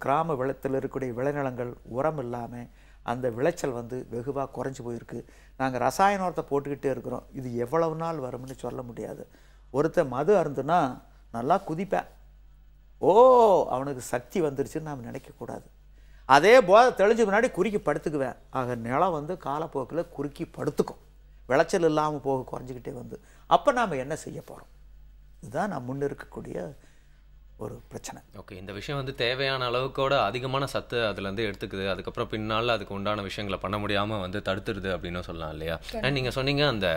கிராம விளத்தில் இருக்கக்கூடிய விளைநிலங்கள் உரம் இல்லாமல் அந்த விளைச்சல் வந்து வெகுவாக குறைஞ்சி போயிருக்கு. நாங்கள் ரசாயன உரத்தை போட்டுக்கிட்டே இருக்கிறோம். இது எவ்வளவு நாள் வரும்னு சொல்ல முடியாது. ஒருத்தர் மது அருந்துனா நல்லா குதிப்பேன், ஓ அவனுக்கு சக்தி வந்துருச்சுன்னு நாம் நினைக்கக்கூடாது. அதே போதை தெளிஞ்ச முன்னாடி குறுக்கி படுத்துக்குவேன். ஆக நிலம் வந்து காலப்போக்கில் குறுக்கி படுத்துக்கும். விளைச்சல் இல்லாமல் போக குறைஞ்சிக்கிட்டே வந்து அப்போ நாம் என்ன செய்ய போகிறோம்? இதுதான் நான் முன்ன இருக்கக்கூடிய ஒரு பிரச்சனை. ஓகே, இந்த விஷயம் வந்து தேவையான அளவுக்கோட அதிகமான சத்து அதுலேருந்து எடுத்துக்குது. அதுக்கப்புறம் பின்னால் அதுக்கு உண்டான விஷயங்களை பண்ண முடியாமல் வந்து தடுத்துருது அப்படின்னு சொல்லலாம் இல்லையா? அண்ட் நீங்கள் சொன்னீங்க அந்த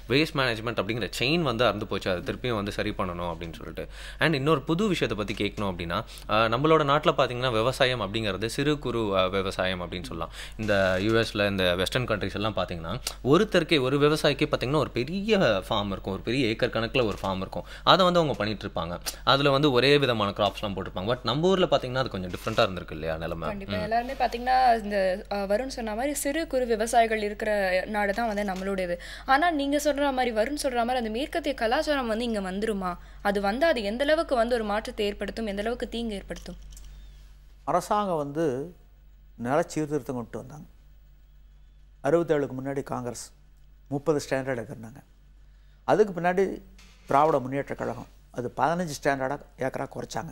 வேஸ்ட் மேனேஜ்மெண்ட் அப்படிங்கிற செயின் வந்து அறுந்து போச்சு, அது திருப்பியும் வந்து சரி பண்ணணும் அப்படின்னு சொல்லிட்டு. அண்ட் இன்னொரு புது விஷயத்தை பற்றி கேட்கணும் அப்படின்னா, நம்மளோட நாட்டில் பார்த்தீங்கன்னா விவசாயம் அப்படிங்கிறது சிறு குறு விவசாயம் அப்படின்னு சொல்லலாம். இந்த யூஎஸில் இந்த வெஸ்டர்ன் கண்ட்ரிஸ் எல்லாம் பார்த்தீங்கன்னா ஒரு விவசாயிக்கு பார்த்தீங்கன்னா ஒரு பெரிய ஃபார்ம் இருக்கும், ஒரு பெரிய ஏக்கர் கணக்கில் ஒரு ஃபார்ம் இருக்கும். அதை வந்து அவங்க பண்ணிட்டு இருப்பாங்க. அதில் வந்து ஒரே விதமான கிராப்ஸ்லாம் போட்டிருப்பாங்க. பட் நம்ம ஊரில் பார்த்தீங்கன்னா அது கொஞ்சம் டிஃப்ரெண்ட்டாக இருந்திருக்கு இல்லையா நிலைமை? கண்டிப்பாக எல்லாருமே பார்த்தீங்கன்னா இந்த வருண் சொன்ன மாதிரி சிறு குறு விவசாயிகள் இருக்கிற நாடு தான் வந்து நம்மளுடையது. ஆனால் நீங்கள் சொல்கிற மாதிரி வருண் சொல்கிற மாதிரி அந்த மேற்கத்திய கலாச்சாரம் வந்து இங்கே வந்துருமா? அது வந்து அது எந்த அளவுக்கு வந்து ஒரு மாற்றத்தை ஏற்படுத்தும், எந்த அளவுக்கு தீங்கு ஏற்படுத்தும்? அரசாங்கம் வந்து நில சீர்திருத்தம் கொண்டு வந்தாங்க. 67க்கு முன்னாடி காங்கிரஸ் 30 ஸ்டாண்டர்ட் இருக்கிறாங்க. அதுக்கு பின்னாடி திராவிட முன்னேற்ற கழகம் அது 15 ஸ்டாண்டர்டாக ஏக்கராக குறைச்சாங்க.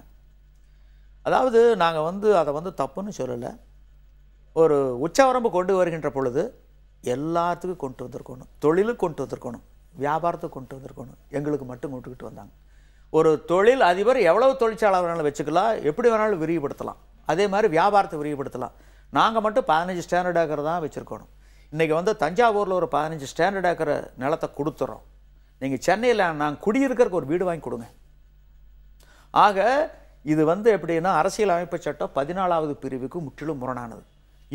அதாவது நாங்கள் வந்து அதை வந்து தப்புன்னு சொல்லலை. ஒரு உச்சவரம்பு கொண்டு வருகின்ற பொழுது எல்லாத்துக்கும் கொண்டு வந்திருக்கணும். தொழிலுக்கு கொண்டு வந்திருக்கணும், வியாபாரத்துக்கு கொண்டு வந்திருக்கணும். எங்களுக்கு மட்டும் கொண்டுக்கிட்டு வந்தாங்க. ஒரு தொழில் அதிபர் எவ்வளவு தொழிற்சாலை வேணாலும் வச்சுக்கலாம், எப்படி வேணாலும் விரிவுபடுத்தலாம். அதே மாதிரி வியாபாரத்தை விரிவுபடுத்தலாம். நாங்கள் மட்டும் 15 ஸ்டாண்டர்ட் ஏக்கர் தான் வச்சுருக்கணும். இன்றைக்கி வந்து தஞ்சாவூரில் ஒரு 15 ஸ்டாண்டர்ட் ஏக்கர் நிலத்தை கொடுத்துறோம். நீங்கள் சென்னையில் நாங்கள் குடியிருக்கிறதுக்கு ஒரு வீடு வாங்கி கொடுங்க. ஆக இது வந்து எப்படின்னா அரசியல் அமைப்பு சட்டம் 14வது பிரிவுக்கு முற்றிலும் முரணானது.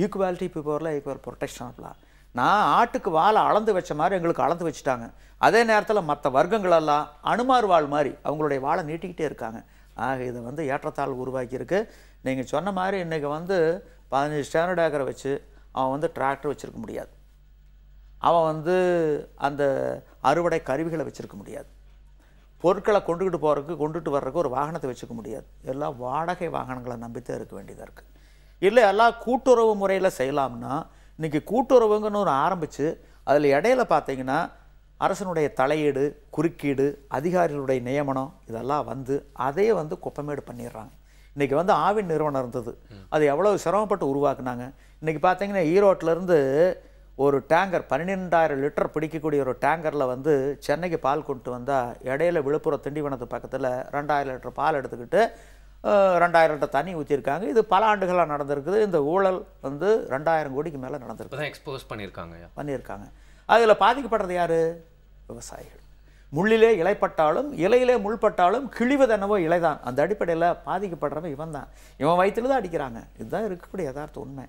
ஈக்குவாலிட்டி பவரில் ஈக்குவல் ப்ரொடெக்ஷன் ஆஃப்லாம். நான் ஆட்டுக்கு வாழை அளந்து வச்ச மாதிரி எங்களுக்கு அளந்து வச்சுட்டாங்க. அதே நேரத்தில் மற்ற வர்க்கங்களெல்லாம் அனுமார் வாழ் மாதிரி அவங்களுடைய வாழை நீட்டிக்கிட்டே இருக்காங்க. ஆக இதை வந்து ஏற்றத்தாழ் உருவாக்கியிருக்கு. நீங்கள் சொன்ன மாதிரி இன்றைக்கி வந்து 15 ஸ்டாண்டர்ட் ஏக்கரை வச்சு அவன் வந்து டிராக்டர் வச்சுருக்க முடியாது. அவன் வந்து அந்த அறுவடை கருவிகளை வச்சுருக்க முடியாது. பொருட்களை கொண்டுட்டு வர்றதுக்கு ஒரு வாகனத்தை வச்சுக்க முடியாது. எல்லாம் வாடகை வாகனங்களை நம்பித்தான் இருக்க வேண்டியதாக இருக்குது. இல்லை எல்லாம் கூட்டுறவு முறையில் செய்யலாம்னா இன்றைக்கி கூட்டுறவுங்கன்னு ஒரு ஆரம்பித்து அதில் இடையில பார்த்தீங்கன்னா அரசனுடைய தலையீடு, குறுக்கீடு, அதிகாரிகளுடைய நியமனம் இதெல்லாம் வந்து அதையே வந்து குப்பமேடு பண்ணிடுறாங்க. இன்றைக்கி வந்து ஆவின் நிறுவனம் இருந்தது, அது எவ்வளோ சிரமப்பட்டு உருவாக்குனாங்க. இன்றைக்கி பார்த்தீங்கன்னா ஈரோட்டிலேருந்து ஒரு டேங்கர் 12,000 லிட்டர் பிடிக்கக்கூடிய ஒரு டேங்கரில் வந்து சென்னைக்கு பால் கொண்டு வந்தால் இடையில விழுப்புரம் திண்டிவனத்து பக்கத்தில் 2,000 லிட்டர் பால் எடுத்துக்கிட்டு 2,000 லிட்டர் தண்ணி ஊற்றிருக்காங்க. இது பல ஆண்டுகளாக நடந்திருக்குது. இந்த ஊழல் வந்து 2,000 கோடிக்கு மேலே நடந்திருக்கு, எக்ஸ்போஸ் பண்ணியிருக்காங்க. அதில் பாதிக்கப்படுறது யார்? விவசாயிகள். முள்ளிலே இலைப்பட்டாலும் இலையிலே முள்பட்டாலும் கிழிவதென்னவோ இலைதான். அந்த அடிப்படையில் பாதிக்கப்படுறவன் இவன் தான். இவன் வயிற்றுல தான் அடிக்கிறாங்க. இதுதான் இருக்கக்கூடிய யதார்த்த உண்மை.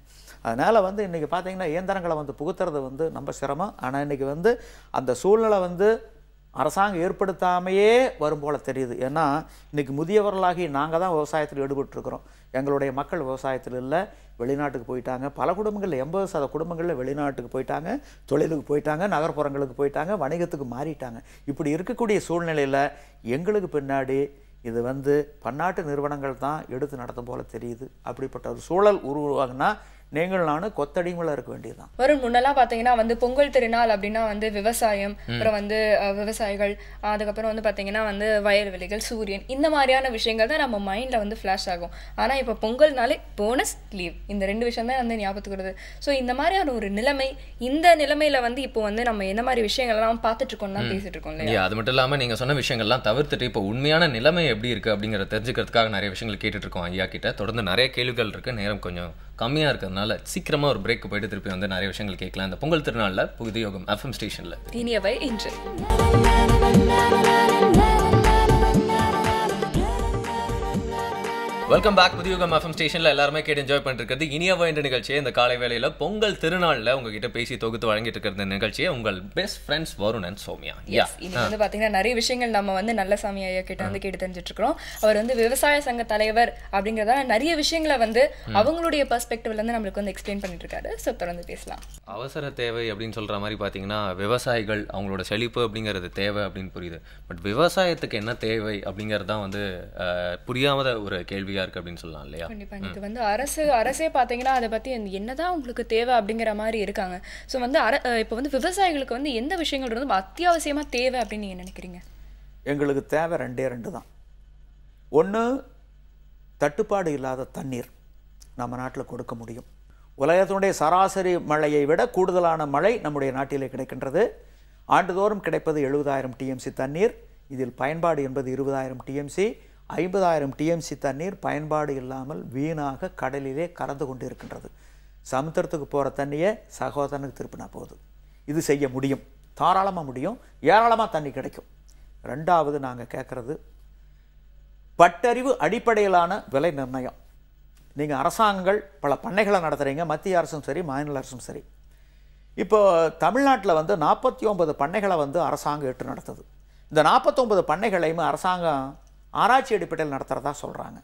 அதனால் வந்து இன்றைக்கி பார்த்தீங்கன்னா இயந்திரங்களை வந்து புகுத்துறது வந்து ரொம்ப சிரமம். ஆனால் இன்றைக்கி வந்து அந்த சூழ்நிலை வந்து அரசாங்கம் ஏற்படுத்தாமையே வரும் போல் தெரியுது. ஏன்னா இன்றைக்கி முதியவர்களாகி நாங்கள் தான் விவசாயத்தில் ஈடுபட்டுருக்கிறோம். எங்களுடைய மக்கள் விவசாயத்தில் இல்லை, வெளிநாட்டுக்கு போயிட்டாங்க. பல குடும்பங்களில் 80% குடும்பங்களில் வெளிநாட்டுக்கு போயிட்டாங்க, தொழிலுக்கு போயிட்டாங்க, நகர்ப்புறங்களுக்கு போயிட்டாங்க, வணிகத்துக்கு மாறிட்டாங்க. இப்படி இருக்கக்கூடிய சூழ்நிலையில் எங்களுக்கு பின்னாடி இது வந்து பன்னாட்டு நிறுவனங்கள் தான் எடுத்து நடத்தும் போல தெரியுது. அப்படிப்பட்ட ஒரு சூழல் உருவாகுனா நீங்கள் நானும் கொத்தடிமையில் இருக்க வேண்டியதுதான். ஒரு முன்னெல்லாம் பார்த்தீங்கன்னா வந்து பொங்கல் திருநாள் அப்படின்னா வந்து விவசாயம், அப்புறம் வந்து விவசாயிகள், அதுக்கப்புறம் வந்து பார்த்தீங்கன்னா வந்து வயல்வெளிகள், சூரியன், இந்த மாதிரியான விஷயங்கள் தான் நம்ம மைண்டில் வந்து ஃப்ளாஷ் ஆகும். ஆனால் இப்போ பொங்கல்னாலே போனஸ், லீவ், இந்த 2 விஷயம் தான் வந்து ஞாபகத்துக்கு வருது. ஸோ இந்த மாதிரியான ஒரு நிலைமை, இந்த நிலைமையில வந்து இப்போ வந்து நம்ம என்ன மாதிரி விஷயங்கள்லாம் பார்த்துட்டு இருக்கோம் தான் பேசிட்டு இருக்கோம் இல்லையா? அது மட்டும் இல்லாமல் நீங்கள் சொன்ன விஷயங்கள்லாம் தவிர்த்துட்டு இப்போ உண்மையான நிலைமை எப்படி இருக்குது அப்படிங்கிறத தெரிஞ்சுக்கிறதுக்காக நிறைய விஷயங்கள் கேட்டுட்டு இருக்கோம் ஐயா கிட்ட. தொடர்ந்து நிறைய கேள்விகள் இருக்குது, நேரம் கொஞ்சம் கம்மியாக இருக்கிறதுனால சீக்கிரமாக ஒரு பிரேக் போயிட்டு திருப்பி வந்து நிறைய விஷயங்கள் கேட்கலாம். இந்த பொங்கல் திருநாளில் புதியோகம் FM ஸ்டேஷனில் இனியவை இன்று. Welcome back. புதியோகம் FM ஸ்டேஷனில் எல்லாருமே கேட்டு என்ஜாய் பண்ணிட்டு இருக்கிறது இனியவை என்ற நிகழ்ச்சியை. இந்த காலை வேளையில் பொங்கல் திருநாளில் உங்ககிட்ட பேசி தொகுத்து வழங்கிட்டு இருக்கிற நிகழ்ச்சியை உங்கள் best friends Varun and Soumya. இன்னைக்கு வந்து பார்த்தீங்கன்னா நிறைய விஷயங்கள் நம்ம வந்து நல்ல சாமி ஐயா கிட்ட வந்து கேட்டு தெரிஞ்சுட்டு இருக்கிறோம். அவர் வந்து விவசாய சங்க தலைவர் அப்படிங்கிறத நிறைய விஷயங்களை வந்து அவங்களுடைய பெர்ஸ்பெக்டிவ்ல இருந்து நம்மளுக்கு வந்து எக்ஸ்பிளைன் பண்ணிட்டு இருக்காரு. ஸோ தொடர்ந்து பேசலாம். அவசர தேவை அப்படின்னு சொல்ற மாதிரி பார்த்தீங்கன்னா விவசாயிகள் அவங்களோட செழிப்பு அப்படிங்கிறது தேவை அப்படின்னு புரியுது. பட் விவசாயத்துக்கு என்ன தேவை அப்படிங்கிறது தான் வந்து புரியாத ஒரு கேள்வியா இருக்கு அப்படின்னு சொல்லலாம் இல்லையா? கண்டிப்பா. இது வந்து அரசே பாத்தீங்கன்னா அதை பத்தி என்னதான் உங்களுக்கு தேவை அப்படிங்கிற மாதிரி இருக்காங்க. ஸோ வந்து இப்போ வந்து விவசாயிகளுக்கு வந்து எந்த விஷயங்கள் ரொம்ப அத்தியாவசியமா தேவை அப்படின்னு நீங்க நினைக்கிறீங்க? எங்களுக்கு தேவை 2 தான். ஒன்று, தட்டுப்பாடு இல்லாத தண்ணீர் நம்ம நாட்டில் கொடுக்க முடியும். உலகத்தினுடைய சராசரி மழையை விட கூடுதலான மழை நம்முடைய நாட்டிலே கிடைக்கின்றது. ஆண்டுதோறும் கிடைப்பது 70,000 TMC தண்ணீர். இதில் பயன்பாடு என்பது 20,000 TMC. 50,000 TMC தண்ணீர் பயன்பாடு இல்லாமல் வீணாக கடலிலே கறந்து கொண்டு இருக்கின்றது. சமுத்திரத்துக்கு போகிற தண்ணியை சகோதரனுக்கு திருப்பினா போகுது. இது செய்ய முடியும், தாராளமாக முடியும், ஏராளமாக தண்ணி கிடைக்கும். 2வது நாங்கள் கேட்குறது பட்டறிவு அடிப்படையிலான விலை நிர்ணயம். நீங்கள் அரசாங்கங்கள் பல பண்ணைகளை நடத்துகிறீங்க, மத்திய அரசும் சரி மாநில அரசும் சரி. இப்போ தமிழ்நாட்டில் வந்து 49 பண்ணைகளை வந்து அரசாங்கம் ஏற்று நடத்துது. இந்த 49 பண்ணைகளையும் அரசாங்கம் ஆராய்ச்சி அடிப்படையில் நடத்துகிறதா சொல்கிறாங்க.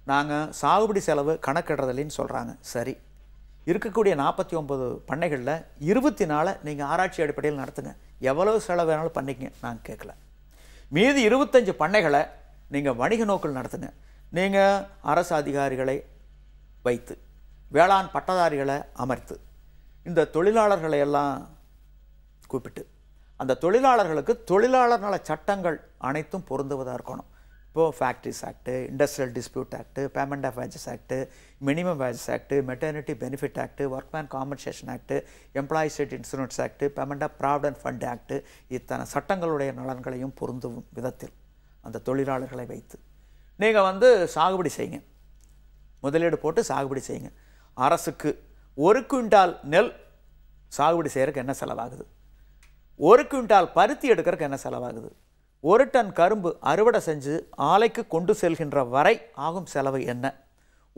நாங்கள் சாகுபடி செலவு கணக்கிடுறதில்லைன்னு சொல்கிறாங்க. சரி, இருக்கக்கூடிய 49 பண்ணைகளில் 24 நீங்கள் ஆராய்ச்சி அடிப்படையில் நடத்துங்க, எவ்வளோ செலவு வேணாலும் பண்ணிக்கங்க, நாங்கள் கேட்கல. மீதி 25 பண்ணைகளை நீங்கள் வணிக நோக்கில் நடத்துங்க. நீங்கள் அரசு அதிகாரிகளை வைத்து வேளாண் பட்டதாரிகளை அமர்த்து இந்த தொழிலாளர்களை எல்லாம் கூப்பிட்டு அந்த தொழிலாளர்களுக்கு தொழிலாளர் நல சட்டங்கள் அனைத்தும் பொருந்துவதாக இருக்கணும். இப்போது factories act, industrial dispute act, payment of wages act, minimum wages act, maternity benefit act, workman compensation act, employee state insurance act, payment of provident fund act, இத்தனை சட்டங்களுடைய நலன்களையும் பொருந்தும் விதத்தில் அந்த தொழிலாளர்களை வைத்து நீங்கள் வந்து சாகுபடி செய்யுங்க, முதலீடு போட்டு சாகுபடி செய்யுங்க. அரசுக்கு 1 குவிண்டால் நெல் சாகுபடி செய்கிறதுக்கு என்ன செலவாகுது, 1 குவிண்டால் பருத்தி எடுக்கிறதுக்கு என்ன செலவாகுது, 1 டன் கரும்பு அறுவடை செஞ்சு ஆலைக்கு கொண்டு செல்கின்ற வரை ஆகும் செலவு என்ன,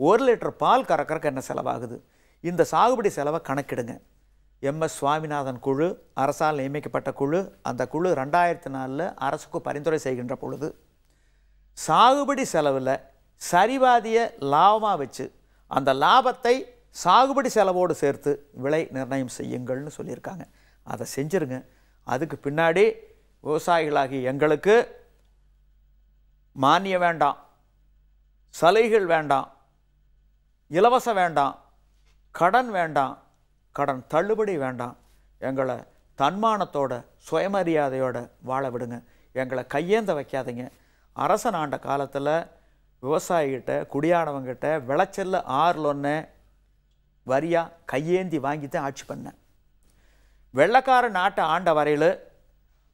1 லிட்டர் பால் கறக்கிறதுக்கு என்ன செலவாகுது, இந்த சாகுபடி செலவை கணக்கிடுங்க. MS சுவாமிநாதன் குழு, அரசால் நியமிக்கப்பட்ட குழு, அந்த குழு 2004 அரசுக்கு பரிந்துரை செய்கின்ற பொழுது சாகுபடி செலவில் சரிபாதிய லாபமாக வச்சு அந்த லாபத்தை சாகுபடி செலவோடு சேர்த்து விலை நிர்ணயம் செய்யுங்கள்னு சொல்லியிருக்காங்க. அதை செஞ்சுருங்க. அதுக்கு பின்னாடி விவசாயிகளாகி எங்களுக்கு மானியம் வேண்டாம், சலுகைகள் வேண்டாம், இலவசம் வேண்டாம், கடன் வேண்டாம், கடன் தள்ளுபடி வேண்டாம், எங்களை தன்மானத்தோட சுயமரியாதையோட வாழ விடுங்க, எங்களை கையேந்த வைக்காதீங்க. அரசன் ஆண்ட காலத்தில் விவசாயிகிட்ட குடியானவங்கிட்ட விளைச்சல்ல 6 வரியாக கையேந்தி வாங்கி தான் ஆட்சி பண்ணேன். வெள்ளைக்கார நாட்டை ஆண்ட வரையில்